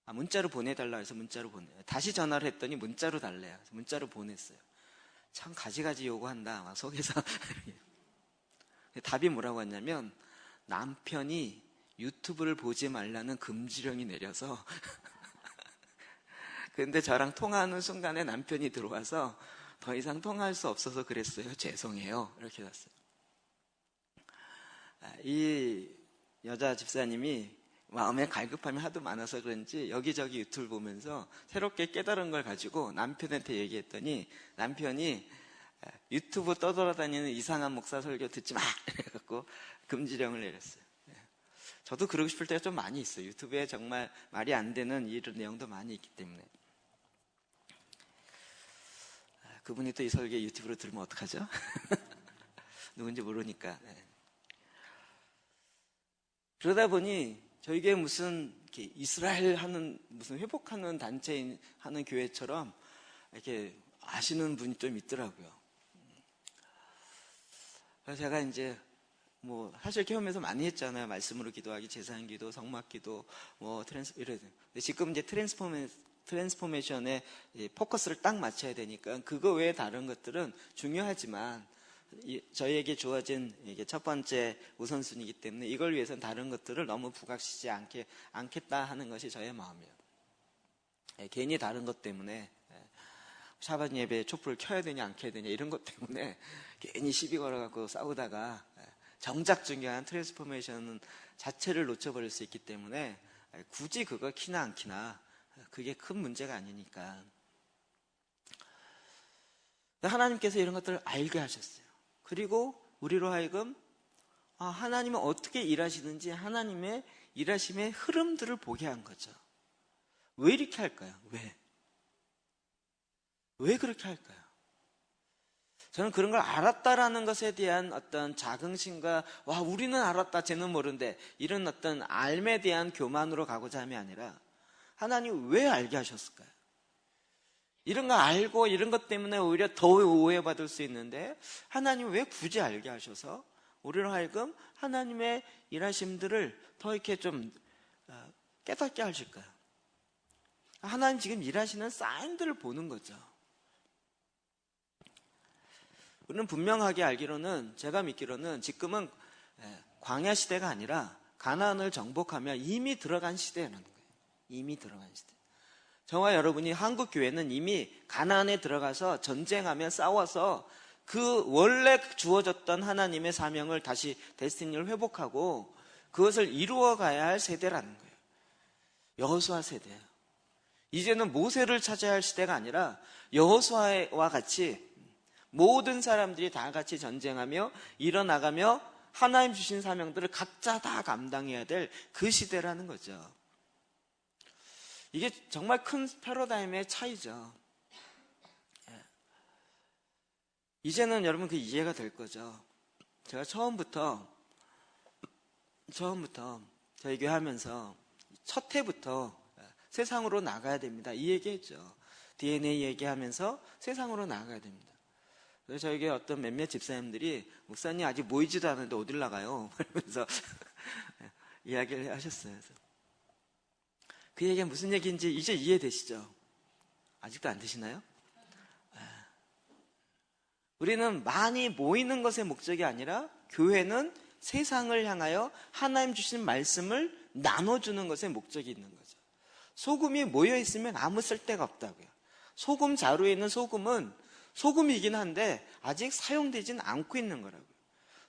문자로 보내달라 해서 문자로 다시 전화를 했더니 문자로 달래요. 문자로 보냈어요. 참 가지가지 요구한다 막 속에서. 답이 뭐라고 했냐면 남편이 유튜브를 보지 말라는 금지령이 내려서 근데 저랑 통화하는 순간에 남편이 들어와서 더 이상 통화할 수 없어서 그랬어요. 죄송해요. 이렇게 왔어요. 이 여자 집사님이 마음에 갈급함이 하도 많아서 그런지 여기저기 유튜브 보면서 새롭게 깨달은 걸 가지고 남편한테 얘기했더니 남편이 유튜브 떠돌아다니는 이상한 목사 설교 듣지 마! 이래갖고 금지령을 내렸어요. 저도 그러고 싶을 때가 좀 많이 있어요. 유튜브에 정말 말이 안 되는 이런 내용도 많이 있기 때문에. 그분이 또 이 설교 유튜브로 들으면 어떡하죠? 누군지 모르니까. 그러다 보니 저희 교회 무슨 이스라엘 하는 무슨 회복하는 단체 하는 교회처럼 이렇게 아시는 분이 좀 있더라고요. 그래서 제가 이제 사실 경험에서 많이 했잖아요. 말씀으로 기도하기, 제사한 기도, 성막 기도, 이래. 근데 지금 이제 트랜스포메이션에 포커스를 딱 맞춰야 되니까 그거 외에 다른 것들은 중요하지만 저희에게 주어진 이게 첫 번째 우선순위이기 때문에 이걸 위해서는 다른 것들을 너무 부각시키지 않겠다 하는 것이 저의 마음이에요. 괜히 다른 것 때문에 샤bat 예배에 촛불을 켜야 되냐 안 켜야 되냐 이런 것 때문에 괜히 시비 걸어갖고 싸우다가 정작 중요한 트랜스포메이션 자체를 놓쳐버릴 수 있기 때문에 굳이 그거 키나 안 키나 그게 큰 문제가 아니니까. 하나님께서 이런 것들을 알게 하셨어요. 그리고 우리로 하여금 하나님은 어떻게 일하시는지 하나님의 일하심의 흐름들을 보게 한 거죠. 왜 이렇게 할까요? 왜 그렇게 할까요? 저는 그런 걸 알았다라는 것에 대한 어떤 자긍심과 우리는 알았다 쟤는 모르는데 이런 어떤 알에 대한 교만으로 가고자 함이 아니라 하나님 왜 알게 하셨을까요? 이런 거 알고 이런 것 때문에 오히려 더 오해받을 수 있는데 하나님 왜 굳이 알게 하셔서 우리로 하여금 하나님의 일하심들을 더 이렇게 좀 깨닫게 하실까요? 하나님 지금 일하시는 사인들을 보는 거죠. 우리는 분명하게 알기로는, 제가 믿기로는 지금은 광야 시대가 아니라 가나안을 정복하며 이미 들어간 시대라는 거예요. 이미 들어간 시대. 저와 여러분이 한국 교회는 이미 가나안에 들어가서 전쟁하며 싸워서 그 원래 주어졌던 하나님의 사명을 다시 데스티니를 회복하고 그것을 이루어 가야 할 세대라는 거예요. 여호수아 세대예요. 이제는 모세를 찾아야 할 시대가 아니라 여호수아와 같이 모든 사람들이 다 같이 전쟁하며 일어나가며 하나님 주신 사명들을 각자 다 감당해야 될 그 시대라는 거죠. 이게 정말 큰 패러다임의 차이죠. 이제는 여러분 그 이해가 될 거죠. 제가 처음부터 저희 교회 하면서 첫 해부터 세상으로 나가야 됩니다. 이 얘기했죠. DNA 얘기하면서 세상으로 나가야 됩니다. 그래서 저에게 어떤 몇몇 집사님들이 목사님 아직 모이지도 않았는데 어딜 나가요? 그러면서 이야기를 하셨어요. 그래서 그 얘기가 무슨 얘기인지 이제 이해되시죠? 아직도 안 되시나요? 우리는 많이 모이는 것의 목적이 아니라 교회는 세상을 향하여 하나님 주신 말씀을 나눠주는 것의 목적이 있는 거죠. 소금이 모여있으면 아무 쓸데가 없다고요. 소금 자루에 있는 소금은 소금이긴 한데 아직 사용되진 않고 있는 거라고요.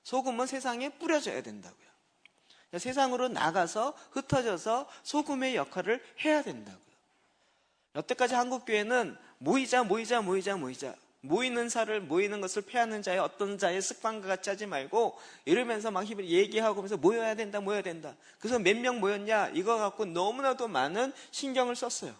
소금은 세상에 뿌려져야 된다고요. 세상으로 나가서 흩어져서 소금의 역할을 해야 된다고요. 여태까지 한국교회는 모이자 모이는 것을 패하는 자의 어떤 자의 습관과 같이 하지 말고 이러면서 막 얘기하고 하면서 모여야 된다. 그래서 몇 명 모였냐 이거 갖고 너무나도 많은 신경을 썼어요.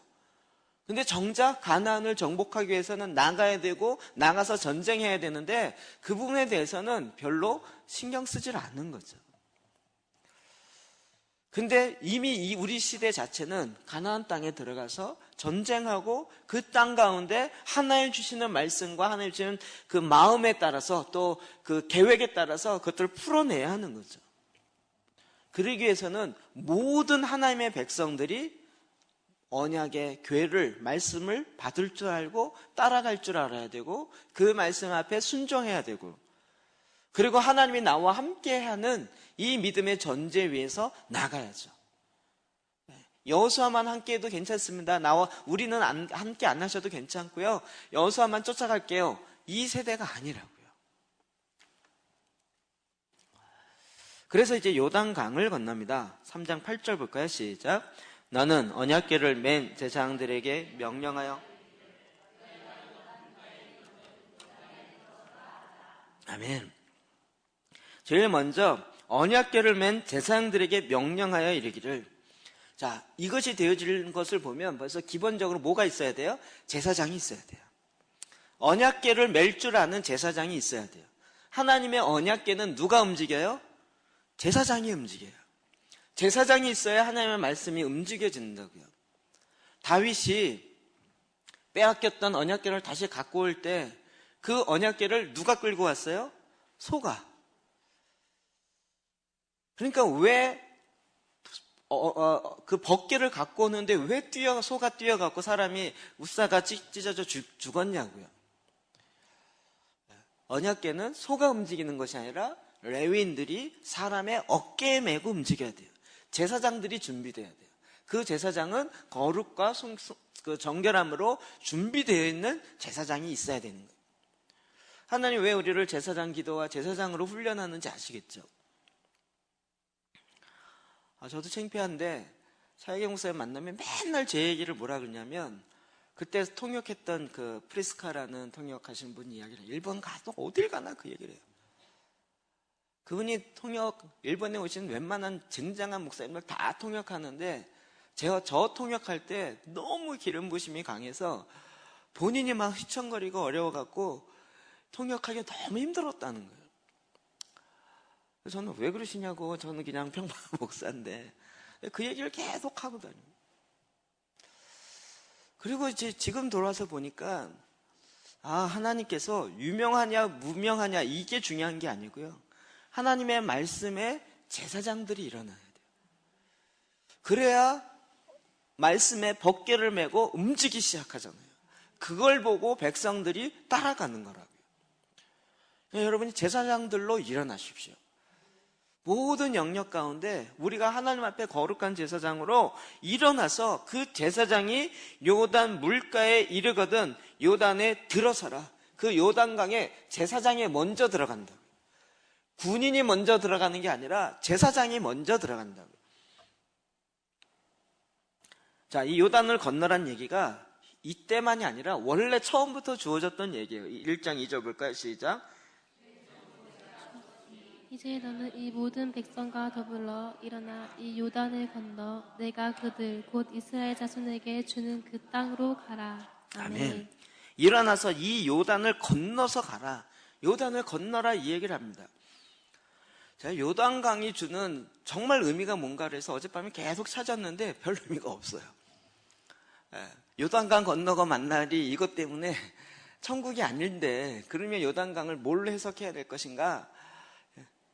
근데 정작 가나안을 정복하기 위해서는 나가야 되고 나가서 전쟁해야 되는데 그 부분에 대해서는 별로 신경 쓰질 않는 거죠. 근데 이미 우리 시대 자체는 가나안 땅에 들어가서 전쟁하고 그 땅 가운데 하나님 주시는 말씀과 하나님 주시는 그 마음에 따라서 또 그 계획에 따라서 그것들을 풀어내야 하는 거죠. 그러기 위해서는 모든 하나님의 백성들이 언약의 교회를 말씀을 받을 줄 알고 따라갈 줄 알아야 되고 그 말씀 앞에 순종해야 되고 그리고 하나님이 나와 함께하는 이 믿음의 전제 위에서 나가야죠. 여호수아만 함께해도 괜찮습니다. 우리는 함께 안 하셔도 괜찮고요. 여호수아만 쫓아갈게요. 이 세대가 아니라고요. 그래서 이제 요단강을 건넙니다. 3장 8절 볼까요? 시작. 너는 언약궤를 맨 제사장들에게 명령하여 아멘. 제일 먼저 언약궤를 맨 제사장들에게 명령하여 이르기를. 자, 이것이 되어지는 것을 보면 벌써 기본적으로 뭐가 있어야 돼요? 제사장이 있어야 돼요. 언약궤를 맬 줄 아는 제사장이 있어야 돼요. 하나님의 언약궤는 누가 움직여요? 제사장이 움직여요. 제사장이 있어야 하나님의 말씀이 움직여진다고요. 다윗이 빼앗겼던 언약궤를 다시 갖고 올 때 그 언약궤를 누가 끌고 왔어요? 소가. 그러니까 왜 그 벗개를 갖고 오는데 왜 소가 뛰어갖고 사람이 우사가 찢어져 죽었냐고요. 언약궤는 소가 움직이는 것이 아니라 레위인들이 사람의 어깨에 메고 움직여야 돼요. 제사장들이 준비돼야 돼요. 그 제사장은 거룩과 그 정결함으로 준비되어 있는 제사장이 있어야 되는 거예요. 하나님 왜 우리를 제사장 기도와 제사장으로 훈련하는지 아시겠죠? 저도 창피한데 사회경 목사님 만나면 맨날 제 얘기를 뭐라 그러냐면 그때 통역했던 그 프리스카라는 통역하신 분이 이야기를 해요. 일본 가도 어딜 가나 그 얘기를 해요. 그분이 일본에 오신 웬만한 쟁장한 목사님들 다 통역하는데 저 통역할 때 너무 기름 부심이 강해서 본인이 막 휘청거리고 어려워갖고 통역하기 너무 힘들었다는 거예요. 저는 왜 그러시냐고, 저는 그냥 평범한 목사인데 그 얘기를 계속 하고 다녀요. 그리고 이제 지금 돌아와서 보니까 하나님께서 유명하냐 무명하냐 이게 중요한 게 아니고요, 하나님의 말씀에 제사장들이 일어나야 돼요. 그래야 말씀에 벗개를 메고 움직이기 시작하잖아요. 그걸 보고 백성들이 따라가는 거라고요. 여러분이 제사장들로 일어나십시오. 모든 영역 가운데 우리가 하나님 앞에 거룩한 제사장으로 일어나서 그 제사장이 요단 물가에 이르거든 요단에 들어서라. 그 요단강에 제사장이 먼저 들어간다고요. 군인이 먼저 들어가는 게 아니라 제사장이 먼저 들어간다고요. 자, 이 요단을 건너란 얘기가 이때만이 아니라 원래 처음부터 주어졌던 얘기예요. 1장 2절 볼까요? 시작. 이제 너는 이 모든 백성과 더불어 일어나 이 요단을 건너 내가 그들 곧 이스라엘 자손에게 주는 그 땅으로 가라. 아멘. 일어나서 이 요단을 건너서 가라. 요단을 건너라 이 얘기를 합니다. 제가 요단강이 주는 정말 의미가 뭔가를 해서 어젯밤에 계속 찾았는데 별 의미가 없어요. 요단강 건너고 만날이 이것 때문에 천국이 아닌데 그러면 요단강을 뭘로 해석해야 될 것인가?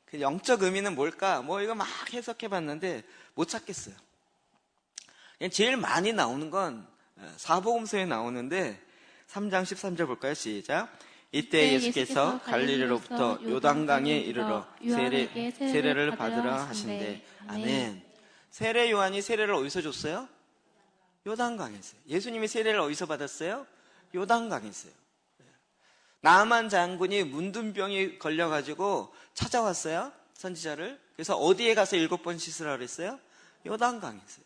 그 영적 의미는 뭘까? 이거 막 해석해봤는데 못 찾겠어요. 제일 많이 나오는 건 사복음서에 나오는데 3장 13절 볼까요? 시작. 이때 예수께서 갈릴리로부터 요단강에 이르러 세례를 받으라 하신대. 아멘. 세례 요한이 세례를 어디서 줬어요? 요단강에서요. 예수님이 세례를 어디서 받았어요? 요단강에서요. 나만 장군이 문둥병이 걸려가지고 찾아왔어요, 선지자를. 그래서 어디에 가서 7번 씻으라 그랬어요? 요단강에서요.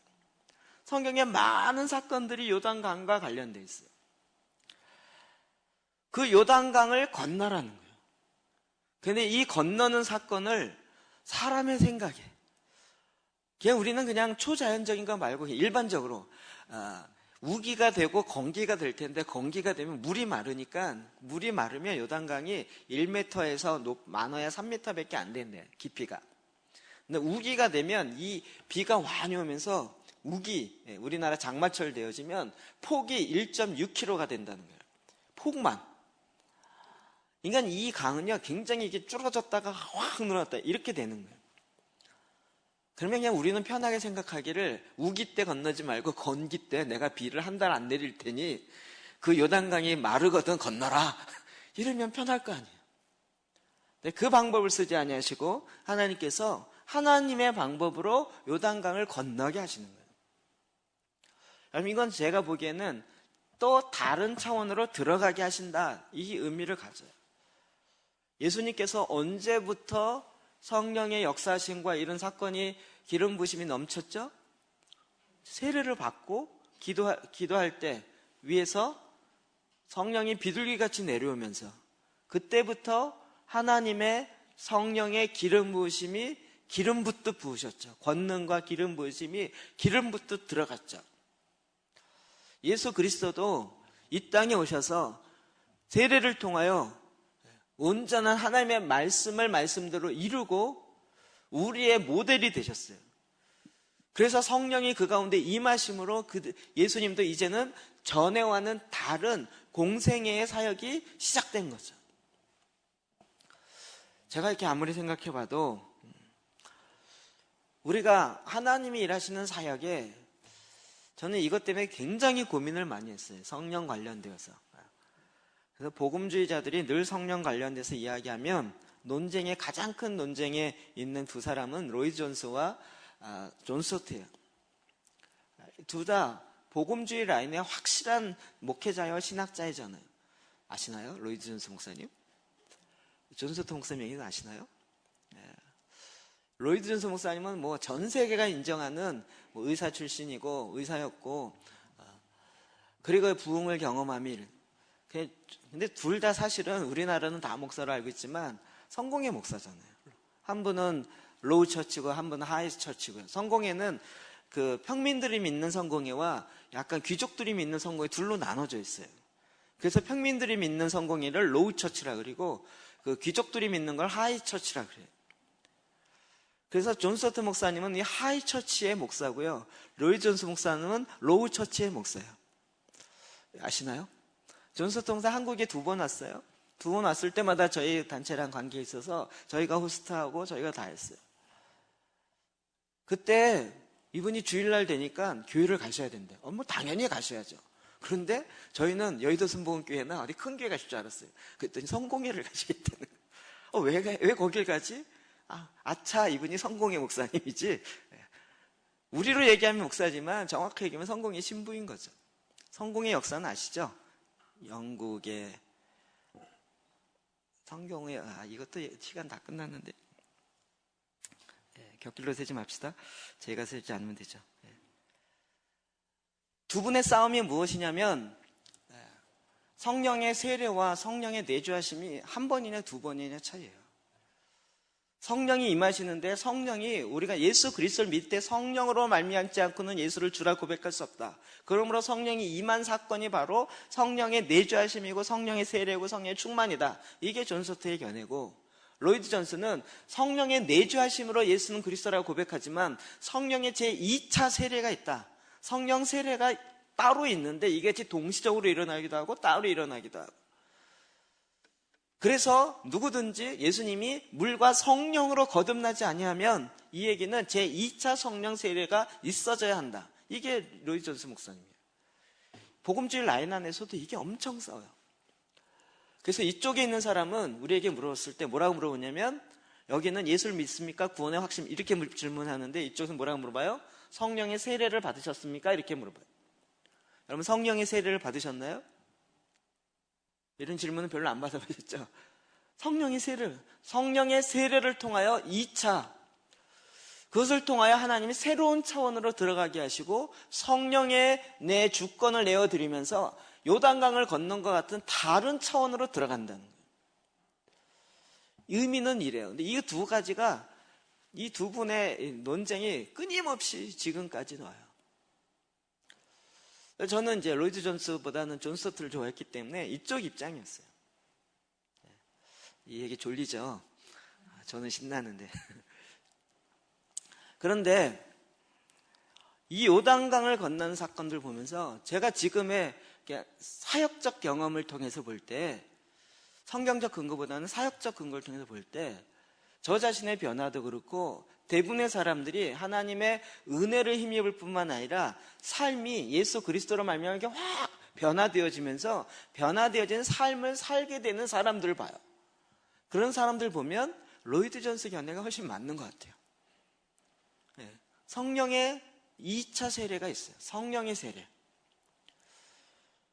성경에 많은 사건들이 요단강과 관련되어 있어요. 그 요단강을 건너라는 거예요. 근데 이 건너는 사건을 사람의 생각에, 우리는 그냥 초자연적인 거 말고 일반적으로 우기가 되고 건기가 될 텐데, 건기가 되면 물이 마르니까, 물이 마르면 요단강이 1m에서 많아야 3m밖에 안 된대요, 깊이가. 근데 우기가 되면 이 비가 많이 오면서 우리나라 장마철 되어지면 폭이 1.6km가 된다는 거예요. 폭만. 그러니까 이 강은요, 굉장히 이게 줄어졌다가 확 늘어났다 이렇게 되는 거예요. 그러면 그냥 우리는 편하게 생각하기를 우기 때 건너지 말고 건기 때 내가 비를 한 달 안 내릴 테니 그 요단강이 마르거든 건너라 이러면 편할 거 아니에요. 근데 그 방법을 쓰지 아니하시고 하나님께서 하나님의 방법으로 요단강을 건너게 하시는 거예요. 여러분, 이건 제가 보기에는 또 다른 차원으로 들어가게 하신다, 이 의미를 가져요. 예수님께서 언제부터 성령의 역사하심과 이런 사건이 기름 부심이 넘쳤죠? 세례를 받고 기도할 때 위에서 성령이 비둘기같이 내려오면서 그때부터 하나님의 성령의 기름 부으심이 기름 붓듯 부으셨죠. 권능과 기름 부으심이 기름 붓듯 들어갔죠. 예수 그리스도도 이 땅에 오셔서 세례를 통하여 온전한 하나님의 말씀을 말씀대로 이루고 우리의 모델이 되셨어요. 그래서 성령이 그 가운데 임하심으로 예수님도 이제는 전에와는 다른 공생애의 사역이 시작된 거죠. 제가 이렇게 아무리 생각해 봐도 우리가 하나님이 일하시는 사역에 저는 이것 때문에 굉장히 고민을 많이 했어요. 성령 관련되어서. 그래서 복음주의자들이 늘 성령 관련돼서 이야기하면 논쟁의 가장 큰 논쟁에 있는 두 사람은 로이드 존스와 존 스토트예요. 둘 다 복음주의 라인의 확실한 목회자여 신학자이잖아요. 아시나요? 로이드 존스 목사님? 존 스토트 목사님 얘기는 아시나요? 로이드 존스 목사님은 뭐 전 세계가 인정하는 뭐 의사 출신이고 의사였고 그리고 부흥을 경험함이 근데 둘 다 사실은 우리나라는 다 목사로 알고 있지만 성공의 목사잖아요. 한 분은 로우 처치고 한 분은 하이 처치고요. 성공회는 그 평민들이 믿는 성공회와 약간 귀족들이 믿는 성공회 둘로 나눠져 있어요. 그래서 평민들이 믿는 성공회를 로우 처치라 그리고 그 귀족들이 믿는 걸 하이 처치라 그래요. 그래서 존 스토트 목사님은 이 하이 처치의 목사고요. 로이 존스 목사님은 로우 처치의 목사예요. 아시나요? 존 스토트 목사 한국에 2번 왔어요. 2번 왔을 때마다 저희 단체랑 관계에 있어서 저희가 호스트하고 저희가 다 했어요. 그때 이분이 주일날 되니까 교회를 가셔야 된대요. 뭐 당연히 가셔야죠. 그런데 저희는 여의도 순복음교회나 어디 큰 교회 가실 줄 알았어요. 그랬더니 성공회를 가시겠다는 거예요. 왜 거길 가지? 아차, 이분이 성공회 목사님이지. 우리로 얘기하면 목사지만 정확히 얘기하면 성공회 신부인 거죠. 성공회 역사는 아시죠? 영국의 성공회, 이것도 시간 다 끝났는데. 곁길로 세지 맙시다. 제가 세지 않으면 되죠. 두 분의 싸움이 무엇이냐면 성령의 세례와 성령의 내주하심이 한 번이냐 두 번이냐 차이예요. 성령이 임하시는데 성령이 우리가 예수 그리스도를 믿을 때 성령으로 말미암지 않고는 예수를 주라 고백할 수 없다. 그러므로 성령이 임한 사건이 바로 성령의 내주하심이고 성령의 세례고 성령의 충만이다. 이게 존 스토트의 견해고 로이드 존스는 성령의 내주하심으로 예수는 그리스도라고 고백하지만 성령의 제2차 세례가 있다. 성령 세례가 따로 있는데 이게 동시적으로 일어나기도 하고 따로 일어나기도 하고 그래서 누구든지 예수님이 물과 성령으로 거듭나지 아니하면 이 얘기는 제2차 성령 세례가 있어져야 한다. 이게 로이드 존스 목사님이에요. 복음주의 라인 안에서도 이게 엄청 싸워요. 그래서 이쪽에 있는 사람은 우리에게 물어봤을 때 뭐라고 물어보냐면 여기는 예수를 믿습니까? 구원의 확신 이렇게 질문하는데 이쪽은 뭐라고 물어봐요? 성령의 세례를 받으셨습니까? 이렇게 물어봐요. 여러분 성령의 세례를 받으셨나요? 이런 질문은 별로 안 받아보셨죠? 성령의 세례를 통하여 2차 그것을 통하여 하나님이 새로운 차원으로 들어가게 하시고 성령의 내 주권을 내어드리면서 요단강을 건넌 것 같은 다른 차원으로 들어간다는 거예요. 의미는 이래요. 근데 이 두 가지가 이 두 분의 논쟁이 끊임없이 지금까지 와요. 저는 이제 로이드 존스보다는 존 스토트를 좋아했기 때문에 이쪽 입장이었어요. 이 얘기 졸리죠? 저는 신나는데. 그런데 이 요단강을 건너는 사건들 보면서 제가 지금의 사역적 경험을 통해서 볼 때 성경적 근거보다는 사역적 근거를 통해서 볼 때 저 자신의 변화도 그렇고 대부분의 사람들이 하나님의 은혜를 힘입을 뿐만 아니라 삶이 예수 그리스도로 말미암아 확 변화되어지면서 변화되어지는 삶을 살게 되는 사람들을 봐요. 그런 사람들 보면 로이드 존스 견해가 훨씬 맞는 것 같아요. 성령의 2차 세례가 있어요. 성령의 세례.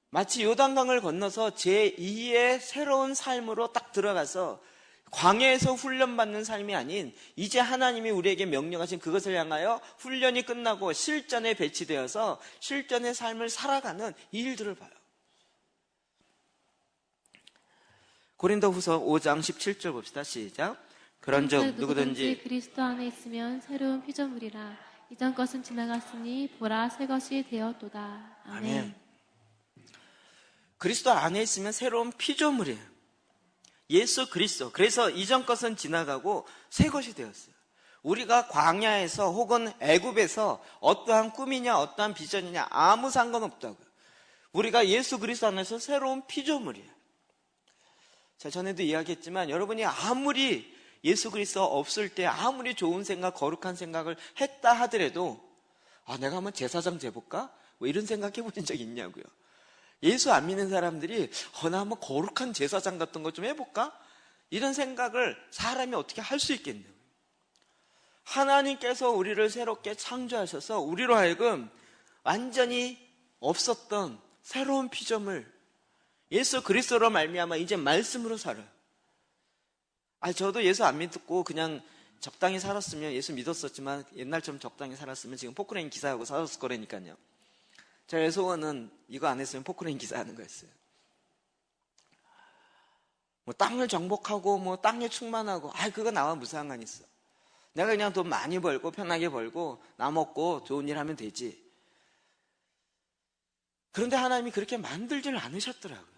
마치 요단강을 건너서 제2의 새로운 삶으로 딱 들어가서 광야에서 훈련받는 삶이 아닌 이제 하나님이 우리에게 명령하신 그것을 향하여 훈련이 끝나고 실전에 배치되어서 실전의 삶을 살아가는 이 일들을 봐요. 고린도후서 5장 17절 봅시다. 시작. 그런즉 누구든지 그리스도 안에 있으면 새로운 피조물이라 이전 것은 지나갔으니 보라 새 것이 되었도다. 아멘. 그리스도 안에 있으면 새로운 피조물이에요. 예수 그리스도. 그래서 이전 것은 지나가고 새 것이 되었어요. 우리가 광야에서 혹은 애굽에서 어떠한 꿈이냐 어떠한 비전이냐 아무 상관없다고요. 우리가 예수 그리스도 안에서 새로운 피조물이에요. 제가 전에도 이야기했지만 여러분이 아무리 예수 그리스도 없을 때 아무리 좋은 생각, 거룩한 생각을 했다 하더라도 내가 한번 제사장 돼볼까? 뭐 이런 생각 해보신 적 있냐고요. 예수 안 믿는 사람들이 나 한번 거룩한 제사장 같은 거 좀 해볼까? 이런 생각을 사람이 어떻게 할 수 있겠냐고요. 하나님께서 우리를 새롭게 창조하셔서 우리로 하여금 완전히 없었던 새로운 피조물, 예수 그리스도로 말미암아 이제 말씀으로 살아요. 저도 예수 안 믿고 그냥 적당히 살았으면, 예수 믿었었지만 옛날처럼 적당히 살았으면 지금 포크레인 기사하고 살았을 거라니까요. 저의 소원은 이거 안 했으면 포크레인 기사하는 거였어요. 뭐 땅을 정복하고 뭐 땅에 충만하고 그거 나와 무슨 상관이 있어. 내가 그냥 돈 많이 벌고 편하게 벌고 나 먹고 좋은 일 하면 되지. 그런데 하나님이 그렇게 만들지를 않으셨더라고요.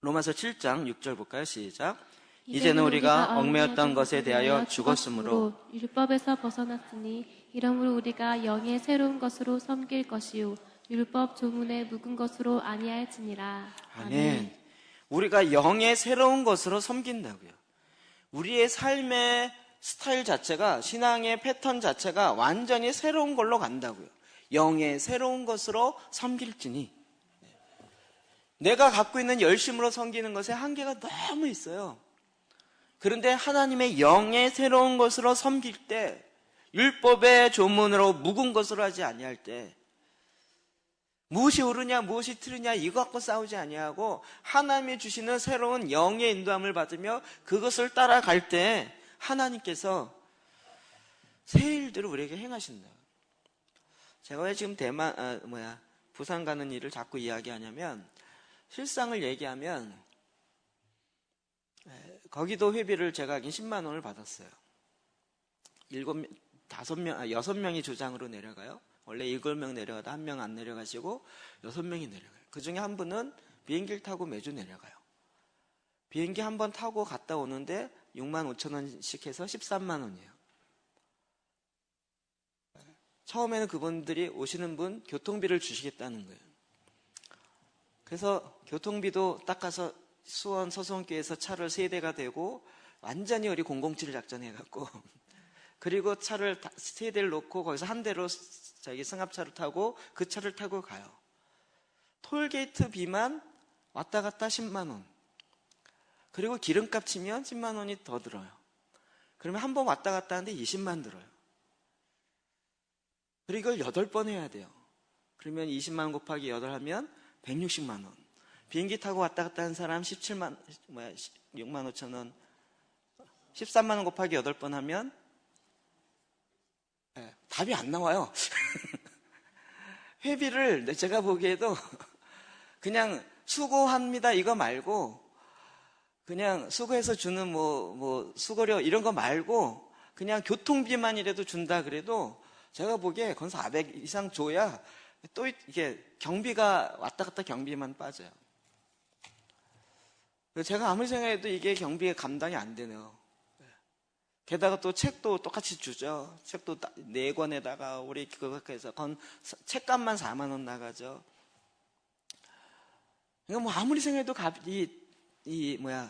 로마서 7장 6절 볼까요? 시작. 이제는 우리가 얽매였던 것에 대하여 죽었으므로 율법에서 벗어났으니 이러므로 우리가 영의 새로운 것으로 섬길 것이요 율법 조문에 묵은 것으로 아니할지니라. 아멘. 우리가 영의 새로운 것으로 섬긴다고요. 우리의 삶의 스타일 자체가, 신앙의 패턴 자체가 완전히 새로운 걸로 간다고요. 영의 새로운 것으로 섬길지니. 내가 갖고 있는 열심으로 섬기는 것에 한계가 너무 있어요. 그런데 하나님의 영의 새로운 것으로 섬길 때, 율법의 조문으로 묵은 것으로 하지 아니할 때, 무엇이 옳으냐 무엇이 틀리냐 이거 갖고 싸우지 아니하고 하나님이 주시는 새로운 영의 인도함을 받으며 그것을 따라갈 때 하나님께서 새 일들을 우리에게 행하신다. 제가 왜 지금 부산 가는 일을 자꾸 이야기하냐면, 실상을 얘기하면 거기도 회비를 제가 하긴 10만 원을 받았어요. 6명이 조장으로 내려가요. 원래 7명 내려가다 1명 안 내려가시고 6명이 내려가요. 그 중에 한 분은 비행기를 타고 매주 내려가요. 비행기 한 번 타고 갔다 오는데 6만 5천 원씩 해서 13만 원이에요. 처음에는 그분들이 오시는 분 교통비를 주시겠다는 거예요. 그래서 교통비도 딱 가서 수원 서성교에서 차를 3대가 되고 완전히 우리 007 작전해갖고 그리고 차를 3대를 놓고 거기서 한 대로 자기 승합차를 타고 그 차를 타고 가요. 톨게이트 비만 왔다 갔다 10만 원. 그리고 기름값 치면 10만 원이 더 들어요. 그러면 한 번 왔다 갔다 하는데 20만 들어요. 그리고 이걸 8번 해야 돼요. 그러면 20만 원 곱하기 8 하면 160만 원. 비행기 타고 왔다 갔다 한 사람 6만 5천 원. 13만 원 곱하기 8번 하면 답이 안 나와요. 회비를 제가 보기에도 그냥 수고합니다 이거 말고, 그냥 수고해서 주는 수고료 이런 거 말고 그냥 교통비만이라도 준다 그래도 제가 보기에 건서 400 이상 줘야 또 이게 경비가 왔다 갔다 경비만 빠져요. 제가 아무리 생각해도 이게 경비가 감당이 안 되네요. 게다가 또 책도 똑같이 주죠. 책도 4권에다가 우리 그거 해서 책값만 4만 원 나가죠. 그러니까 아무리 생각해도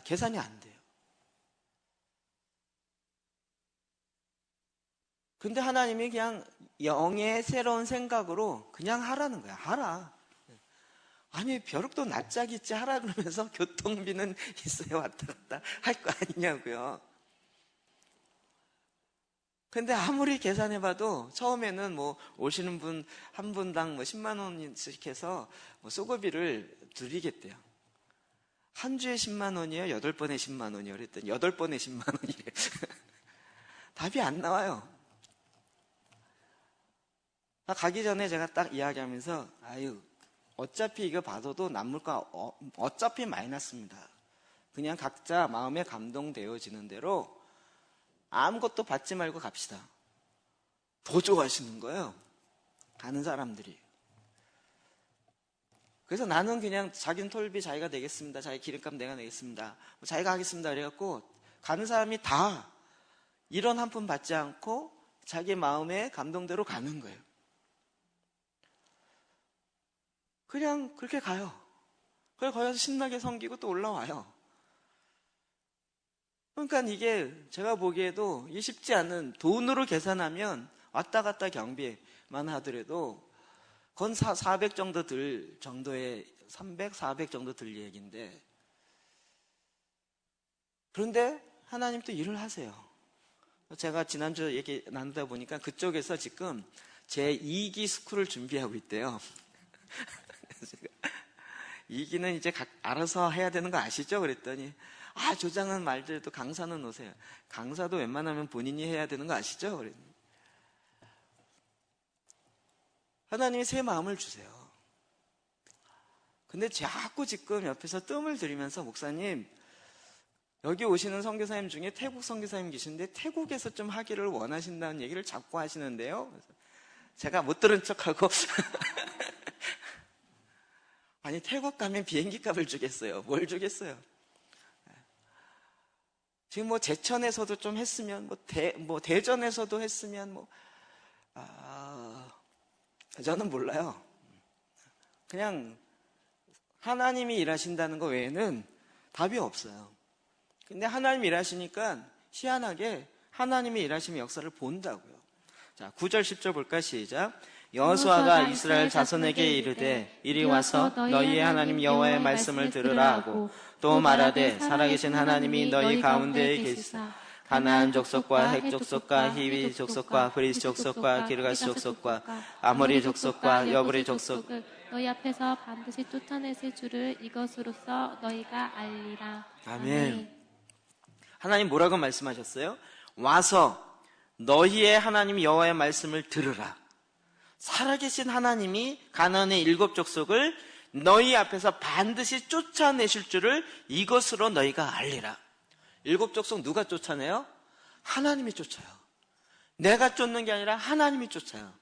계산이 안 돼요. 근데 하나님이 그냥 영의 새로운 생각으로 그냥 하라는 거야. 하라. 아니 벼룩도 낯짝이 있지 하라 그러면서 교통비는 있어야 왔다 갔다 할 거 아니냐고요. 근데 아무리 계산해봐도 처음에는 오시는 분 한 분당 10만 원씩 해서 수고비를 드리겠대요. 한 주에 10만 원이에요? 8번에 10만 원이에요? 그랬더니 8번에 10만 원이래요. 답이 안 나와요. 가기 전에 제가 딱 이야기하면서 어차피 이거 받아도 남물가 어차피 마이너스입니다. 그냥 각자 마음에 감동되어지는 대로 아무것도 받지 말고 갑시다. 더 좋아하시는 거예요. 가는 사람들이. 그래서 나는 그냥 자기는 톨비 자기가 내겠습니다. 자기 기름값 내가 내겠습니다. 자기가 하겠습니다. 그래갖고 가는 사람이 다 이런 한 푼 받지 않고 자기 마음의 감동대로 가는 거예요. 그냥 그렇게 가요. 그래서 거기 가서 신나게 섬기고 또 올라와요. 그러니까 이게 제가 보기에도 이게 쉽지 않은, 돈으로 계산하면 왔다 갔다 경비만 하더라도 건 400 정도 들 정도의 300, 400 정도 들 얘기인데, 그런데 하나님 또 일을 하세요. 제가 지난주 얘기 나누다 보니까 그쪽에서 지금 제 2기 스쿨을 준비하고 있대요. 2기는 이제 알아서 해야 되는 거 아시죠? 그랬더니 조장한 말들도 강사는 오세요. 강사도 웬만하면 본인이 해야 되는 거 아시죠? 그랬더니 하나님이 새 마음을 주세요. 근데 자꾸 지금 옆에서 뜸을 들이면서, 목사님 여기 오시는 선교사님 중에 태국 선교사님 계신데 태국에서 좀 하기를 원하신다는 얘기를 자꾸 하시는데요. 그래서 제가 못 들은 척하고 아니, 태국 가면 비행기 값을 주겠어요? 뭘 주겠어요? 지금 뭐 제천에서도 좀 했으면, 대전에서도 했으면, 저는 몰라요. 그냥 하나님이 일하신다는 거 외에는 답이 없어요. 근데 하나님이 일하시니까 희한하게 하나님이 일하시는 역사를 본다고요. 자, 9절 10절 볼까? 시작. 여호수아가 이스라엘 자손에게 이르되 이리 와서 너희의 하나님 여호와의 말씀을 들으라 하고, 또 말하되 살아계신 하나님이 너희 가운데에 계시사 가나안 족속과 헷 족속과 히위 족속과 브리스 족속과 기르가스 족속과 아모리 족속과 여브리 족속을 너희 앞에서 반드시 쫓아내실 줄을 이것으로써 너희가 알리라. 아멘. 하나님 뭐라고 말씀하셨어요? 와서 너희의 하나님 여호와의 말씀을 들으라. 살아계신 하나님이 가나안의 7 족속을 너희 앞에서 반드시 쫓아내실 줄을 이것으로 너희가 알리라. 7 족속 누가 쫓아내요? 하나님이 쫓아요. 내가 쫓는 게 아니라 하나님이 쫓아요.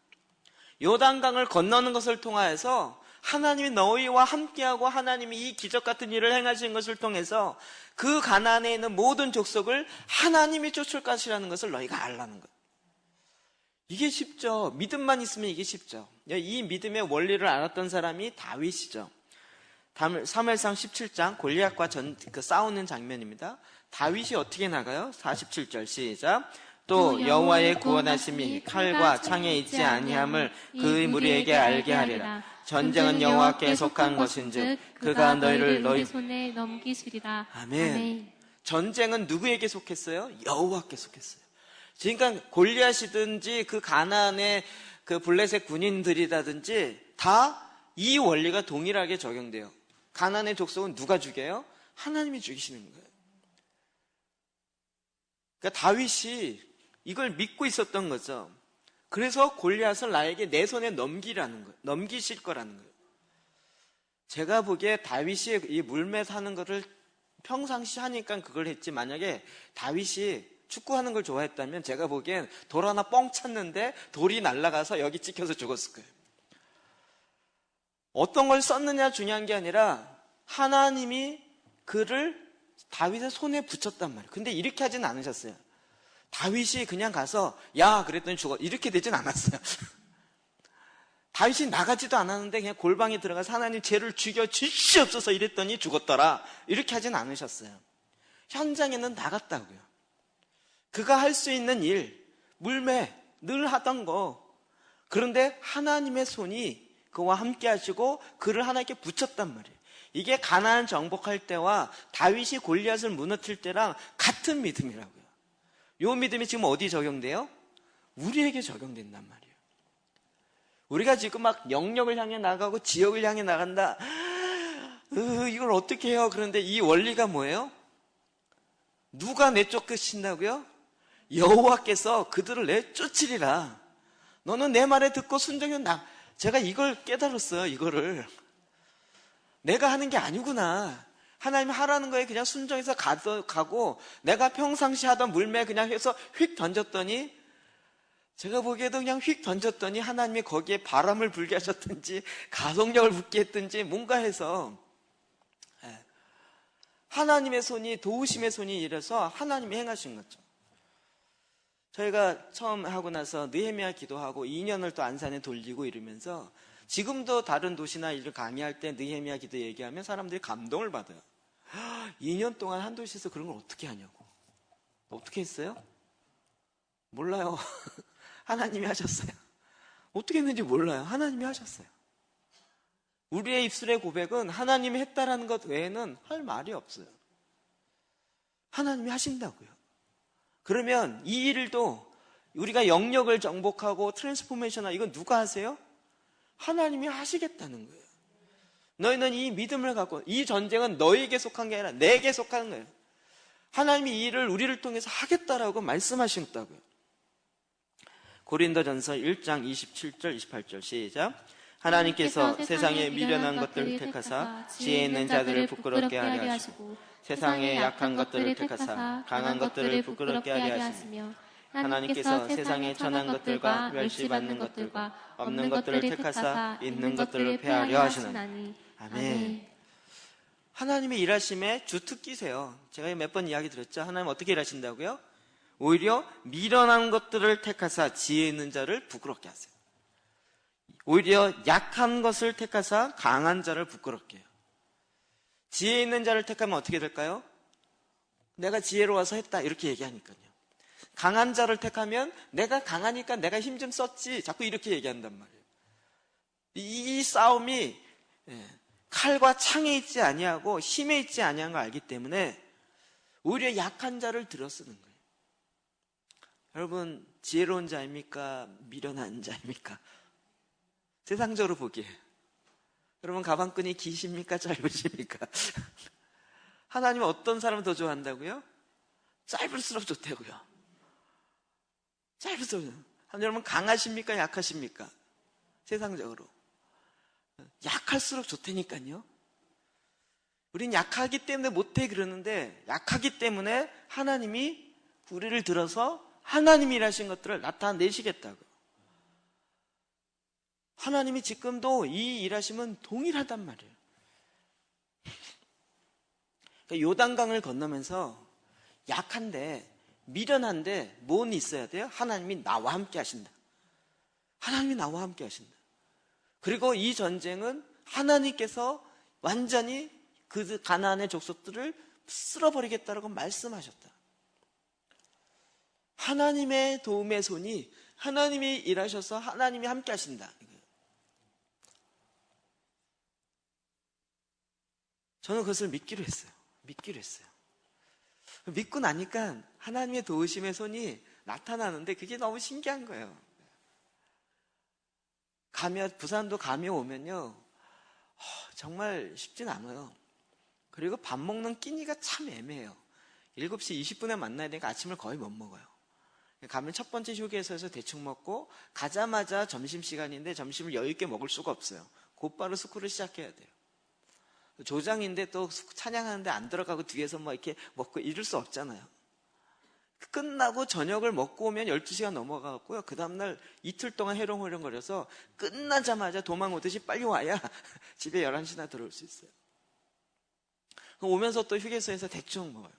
요단강을 건너는 것을 통하여서 하나님이 너희와 함께하고 하나님이 이 기적 같은 일을 행하신 것을 통해서 그 가나안에 있는 모든 족속을 하나님이 쫓을 것이라는 것을 너희가 알라는 거예요. 이게 쉽죠. 믿음만 있으면 이게 쉽죠. 이 믿음의 원리를 알았던 사람이 다윗이죠. 사무엘상 17장 골리앗과 싸우는 장면입니다. 다윗이 어떻게 나가요? 47절 시작. 또 여호와의 구원하심이 칼과 창에 있지 아니함을 그의 무리에게 알게 하리라. 전쟁은 여호와께 속한 것인즉 그가 너희를 너희 손에 넘기시리라. 아멘. 전쟁은 누구에게 속했어요? 여호와께 속했어요. 그러니까 골리앗이든지 그 가나안의 그 블레셋 군인들이라든지 다 이 원리가 동일하게 적용돼요. 가나안의 족속은 누가 죽여요? 하나님이 죽이시는 거예요. 그러니까 다윗이 이걸 믿고 있었던 거죠. 그래서 골리앗을 나에게 내 손에 넘기라는 거예요. 넘기실 거라는 거예요. 제가 보기에 다윗이 이 물매 사는 거를 평상시 하니까 그걸 했지, 만약에 다윗이 축구하는 걸 좋아했다면 제가 보기엔 돌 하나 뻥 찼는데 돌이 날아가서 여기 찍혀서 죽었을 거예요. 어떤 걸 썼느냐 중요한 게 아니라 하나님이 그를 다윗의 손에 붙였단 말이에요. 근데 이렇게 하진 않으셨어요. 다윗이 그냥 가서 야 그랬더니 죽어, 이렇게 되진 않았어요. 다윗이 나가지도 않았는데 그냥 골방에 들어가서 하나님 쟤를 죽여 주시옵소서 이랬더니 죽었더라, 이렇게 하진 않으셨어요. 현장에는 나갔다고요. 그가 할 수 있는 일, 물매 늘 하던 거, 그런데 하나님의 손이 그와 함께 하시고 그를 하나님께 붙였단 말이에요. 이게 가나안 정복할 때와 다윗이 골리앗을 무너뜨릴 때랑 같은 믿음이라고요. 이 믿음이 지금 어디 적용돼요? 우리에게 적용된단 말이에요. 우리가 지금 막 영역을 향해 나가고 지역을 향해 나간다, 이걸 어떻게 해요? 그런데 이 원리가 뭐예요? 누가 내쫓으신다고요? 여호와께서 그들을 내쫓으리라. 너는 내 말에 듣고 순종해. 제가 이걸 깨달았어요. 이거를 내가 하는 게 아니구나. 하나님 하라는 거에 그냥 순종해서 가고 내가 평상시 하던 물매 그냥 해서 휙 던졌더니, 제가 보기에도 그냥 휙 던졌더니 하나님이 거기에 바람을 불게 하셨든지 가속력을 붙게 했든지 뭔가 해서 하나님의 손이, 도우심의 손이 이래서 하나님이 행하신 거죠. 저희가 처음 하고 나서 느헤미야 기도하고 2년을 또 안산에 돌리고 이러면서 지금도 다른 도시나 일을 강의할 때 느헤미야 기도 얘기하면 사람들이 감동을 받아요. 2년 동안 한 도시에서 그런 걸 어떻게 하냐고. 어떻게 했어요? 몰라요. 하나님이 하셨어요. 어떻게 했는지 몰라요. 하나님이 하셨어요. 우리의 입술의 고백은 하나님이 했다라는 것 외에는 할 말이 없어요. 하나님이 하신다고요. 그러면 이 일도 우리가 영역을 정복하고 트랜스포메이션하고 이건 누가 하세요? 하나님이 하시겠다는 거예요. 너희는 이 믿음을 갖고, 이 전쟁은 너에게 속한 게 아니라 내게 속하는 거예요. 하나님이 이 일을 우리를 통해서 하겠다라고 말씀하셨다고요. 고린도전서 1장 27절 28절 시작. 하나님께서 세상에 미련한 것들을 택하사 지혜 있는 자들을 부끄럽게 하려 하시고 세상에 약한 것들을 택하사 강한 것들을 부끄럽게 하려 하시며 하나님께서 세상에 천한 것들과 멸시받는 것들과 없는 것들을 택하사 있는 것들을 폐하려 하시나니. 아멘. 하나님의 일하심의 주특기세요. 제가 몇 번 이야기 드렸죠. 하나님 어떻게 일하신다고요? 오히려 미련한 것들을 택하사 지혜 있는 자를 부끄럽게 하세요. 오히려 약한 것을 택하사 강한 자를 부끄럽게 해요. 지혜 있는 자를 택하면 어떻게 될까요? 내가 지혜로워서 했다 이렇게 얘기하니까요. 강한 자를 택하면 내가 강하니까 내가 힘 좀 썼지 자꾸 이렇게 얘기한단 말이에요. 이 싸움이 칼과 창에 있지 아니하고 힘에 있지 아니한 걸 알기 때문에 오히려 약한 자를 들어 쓰는 거예요. 여러분 지혜로운 자입니까? 미련한 자입니까? 세상적으로 보기에 여러분 가방끈이 기십니까? 짧으십니까? 하나님은 어떤 사람을 더 좋아한다고요? 짧을수록 좋다고요. 짧을수록. 여러분 강하십니까? 약하십니까? 세상적으로 약할수록 좋다니까요. 우린 약하기 때문에 못해 그러는데 약하기 때문에 하나님이 우리를 들어서 하나님이 일하신 것들을 나타내시겠다고. 하나님이 지금도 이 일하심은 동일하단 말이에요. 그러니까 요단강을 건너면서 약한데 미련한데 뭔 있어야 돼요? 하나님이 나와 함께 하신다. 하나님이 나와 함께 하신다. 그리고 이 전쟁은 하나님께서 완전히 그 가나안의 족속들을 쓸어버리겠다라고 말씀하셨다. 하나님의 도움의 손이 하나님이 일하셔서 하나님이 함께 하신다. 저는 그것을 믿기로 했어요. 믿고 나니까 하나님의 도우심의 손이 나타나는데 그게 너무 신기한 거예요. 부산도 가며 오면요. 정말 쉽진 않아요. 그리고 밥 먹는 끼니가 참 애매해요. 7시 20분에 만나야 되니까 아침을 거의 못 먹어요. 가면 첫 번째 휴게소에서 대충 먹고 가자마자 점심시간인데 점심을 여유있게 먹을 수가 없어요. 곧바로 스쿨을 시작해야 돼요. 조장인데 또 찬양하는데 안 들어가고 뒤에서 뭐 이렇게 먹고 이럴 수 없잖아요. 끝나고 저녁을 먹고 오면 12시간 넘어가고요. 그 다음날 이틀 동안 해롱해롱거려서 끝나자마자 도망 오듯이 빨리 와야 집에 11시나 들어올 수 있어요. 오면서 또 휴게소에서 대충 먹어요.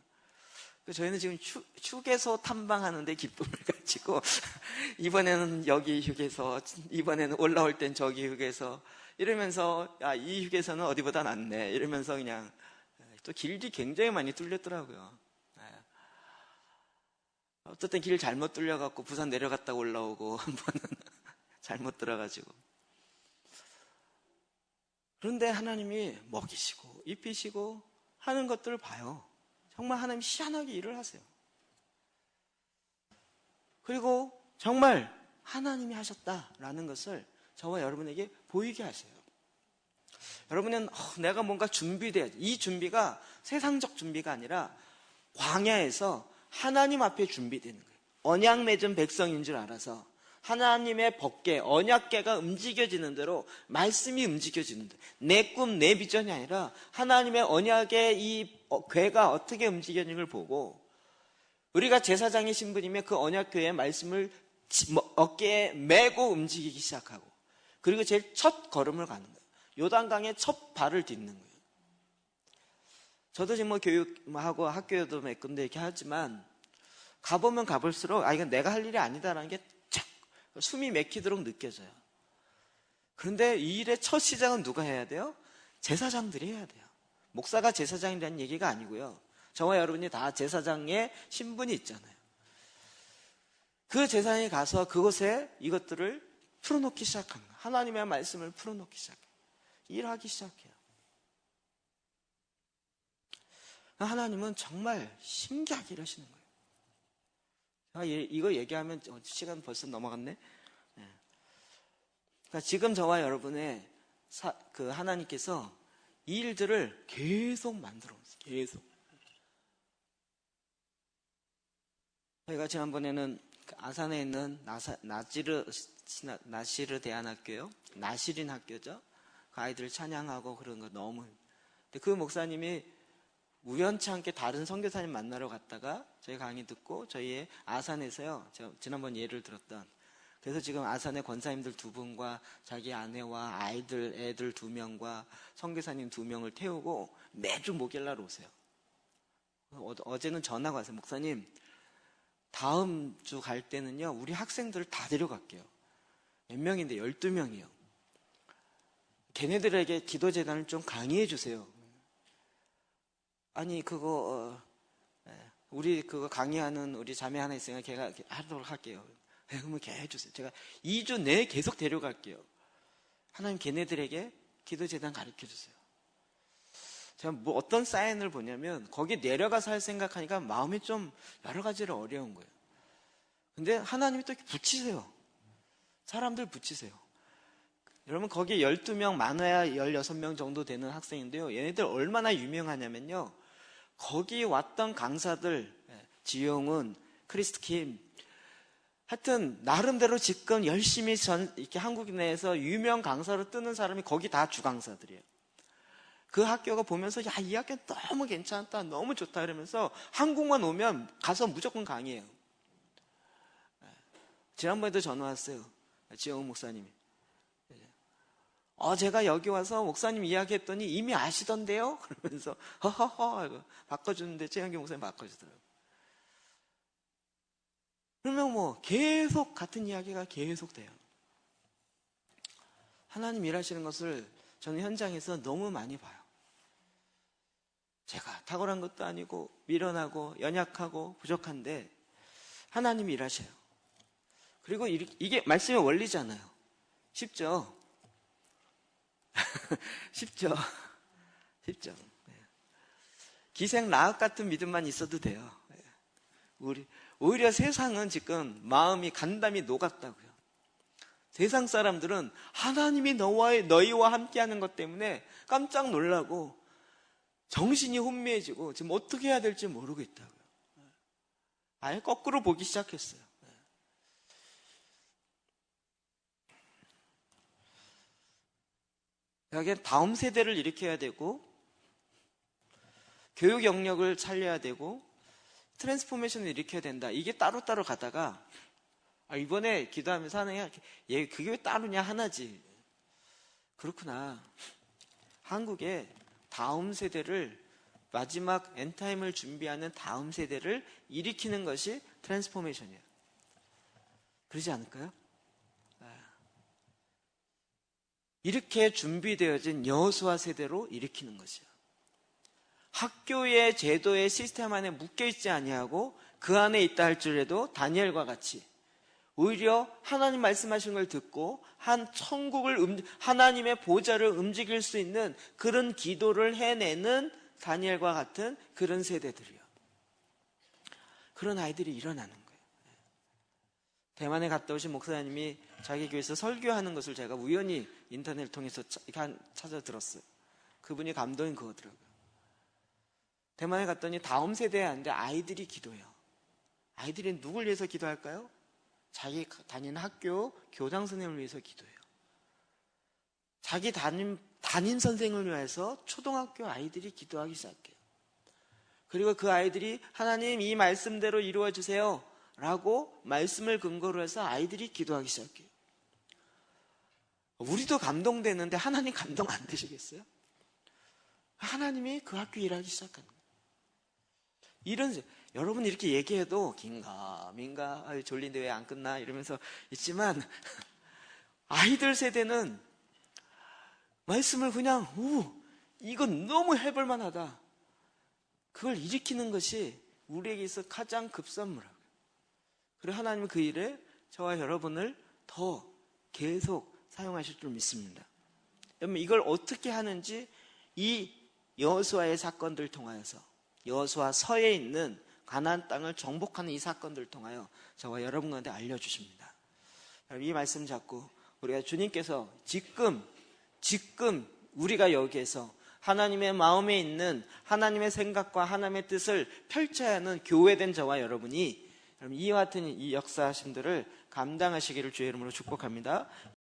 저희는 지금 휴게소 탐방하는데 기쁨을 가지고 이번에는 여기 휴게소, 이번에는 올라올 땐 저기 휴게소 이러면서 이 휴게소는 어디보다 낫네 이러면서 그냥 또 길이 굉장히 많이 뚫렸더라고요. 어쨌든 길 잘못 뚫려갖고 부산 내려갔다 올라오고 한 번은 잘못 들어가지고. 그런데 하나님이 먹이시고 입히시고 하는 것들을 봐요. 정말 하나님 희한하게 일을 하세요. 그리고 정말 하나님이 하셨다라는 것을 저와 여러분에게 보이게 하세요. 여러분은 내가 뭔가 준비돼야지. 이 준비가 세상적 준비가 아니라 광야에서 하나님 앞에 준비되는 거예요. 언약 맺은 백성인 줄 알아서 하나님의 법궤, 언약궤가 움직여지는 대로 말씀이 움직여지는 대로 내 꿈, 내 비전이 아니라 하나님의 언약의 이 궤가 어떻게 움직여지는 걸 보고 우리가 제사장의 신분이면 그 언약궤의 말씀을 어깨에 메고 움직이기 시작하고 그리고 제일 첫 걸음을 가는 거예요. 요단강에 첫 발을 딛는 거예요. 저도 지금 뭐 교육하고 학교도 몇 군데 이렇게 하지만 가보면 가볼수록 이건 내가 할 일이 아니다라는 게 착 숨이 막히도록 느껴져요. 그런데 이 일의 첫 시작은 누가 해야 돼요? 제사장들이 해야 돼요. 목사가 제사장이라는 얘기가 아니고요. 저와 여러분이 다 제사장의 신분이 있잖아요. 그 제사장이 가서 그곳에 이것들을 풀어놓기 시작합니다. 하나님의 말씀을 풀어놓기 시작해요. 일하기 시작해요. 하나님은 정말 신기하게 일하시는 거예요. 이거 얘기하면 시간 벌써 넘어갔네. 그러니까 지금 저와 여러분의 그 하나님께서 이 일들을 계속 만들어 오세요. 계속. 저희가 지난번에는 아산에 있는 나시르 대안학교요. 나시린 학교죠. 그 아이들 찬양하고 그런 거 너무. 근데 그 목사님이 우연치 않게 다른 선교사님 만나러 갔다가 저희 강의 듣고 저희의 아산에서요. 제가 지난번 예를 들었던. 그래서 지금 아산의 권사님들 2분과 자기 아내와 애들 2명과 선교사님 2명을 태우고 매주 목요일날 오세요. 어제는 전화가 왔어요. 목사님, 다음 주 갈 때는요, 우리 학생들을 다 데려갈게요. 몇 명인데 12명이요. 걔네들에게 기도재단을 좀 강의해 주세요. 아니, 우리 그거 강의하는 우리 자매 하나 있으니까 걔가 하도록 할게요. 그러면 걔 해주세요. 제가 2주 내에 계속 데려갈게요. 하나님 걔네들에게 기도재단 가르쳐 주세요. 제가 뭐 어떤 사인을 보냐면 거기 내려가서 할 생각하니까 마음이 좀 여러 가지로 어려운 거예요. 근데 하나님이 또 이렇게 붙이세요. 사람들 붙이세요. 여러분 거기 12명 많아야 16명 정도 되는 학생인데요. 얘네들 얼마나 유명하냐면요. 거기 왔던 강사들 지용은, 크리스트킴, 하여튼 나름대로 지금 열심히 이렇게 한국 내에서 유명 강사로 뜨는 사람이 거기 다 주강사들이에요. 그 학교가 보면서 야, 이 학교 너무 괜찮다, 너무 좋다 이러면서 한국만 오면 가서 무조건 강의해요. 지난번에도 전화 왔어요. 지영 목사님이. 제가 여기 와서 목사님 이야기했더니 이미 아시던데요? 그러면서 허허허 이거 바꿔주는데 최영기 목사님 바꿔주더라고요. 그러면 뭐 계속 같은 이야기가 계속 돼요. 하나님 일하시는 것을 저는 현장에서 너무 많이 봐요. 제가 탁월한 것도 아니고 미련하고 연약하고 부족한데 하나님이 일하셔요. 그리고 이게 말씀의 원리잖아요. 쉽죠? 쉽죠? 쉽죠? 기생 라합 같은 믿음만 있어도 돼요. 오히려 세상은 지금 마음이 간담이 녹았다고요. 세상 사람들은 하나님이 너희와 함께하는 것 때문에 깜짝 놀라고 정신이 혼미해지고 지금 어떻게 해야 될지 모르고 있다고요. 아예 거꾸로 보기 시작했어요. 여기 다음 세대를 일으켜야 되고 교육 영역을 살려야 되고 트랜스포메이션을 일으켜야 된다. 이게 따로따로 가다가 이번에 기도하면서 하나님, 얘 그게 왜 따로냐? 하나지. 그렇구나. 한국에 다음 세대를, 마지막 엔타임을 준비하는 다음 세대를 일으키는 것이 트랜스포메이션이에요. 그러지 않을까요? 이렇게 준비되어진 여호수아 세대로 일으키는 것이에요. 학교의 제도의 시스템 안에 묶여있지 아니하고 그 안에 있다 할지라도 다니엘과 같이 오히려 하나님 말씀하신 걸 듣고 하나님의 보좌를 움직일 수 있는 그런 기도를 해내는 다니엘과 같은 그런 세대들이요. 그런 아이들이 일어나는 거예요. 대만에 갔다 오신 목사님이 자기 교회에서 설교하는 것을 제가 우연히 인터넷을 통해서 찾아 들었어요. 그분이 감동인 그거더라고요. 대만에 갔더니 다음 세대에 하는데 아이들이 기도해요. 아이들이 누굴 위해서 기도할까요? 자기 다니는 학교 교장 선생님을 위해서 기도해요. 자기 담임 선생을 위해서 초등학교 아이들이 기도하기 시작해요. 그리고 그 아이들이 하나님 이 말씀대로 이루어 주세요 라고 말씀을 근거로 해서 아이들이 기도하기 시작해요. 우리도 감동되는데 하나님 감동 안 되시겠어요? 하나님이 그 학교 일하기 시작하는 거예요. 여러분 이렇게 얘기해도 긴가민가 졸린데 왜 안 끝나 이러면서 있지만 아이들 세대는 말씀을 그냥 이건 너무 해볼 만하다. 그걸 일으키는 것이 우리에게 있어 가장 급선무라고요. 그리고 하나님은 그 일에 저와 여러분을 더 계속 사용하실 줄 믿습니다. 여러분 이걸 어떻게 하는지 이 여호수아의 사건들을 통하여서 여호수아 서에 있는 가나안 땅을 정복하는 이 사건들을 통하여 저와 여러분 가운데 알려주십니다. 이 말씀 잡고 우리가 주님께서 지금 우리가 여기에서 하나님의 마음에 있는 하나님의 생각과 하나님의 뜻을 펼쳐야 하는 교회된 저와 여러분이 이와 같은 이 역사하심들을 감당하시기를 주의 이름으로 축복합니다.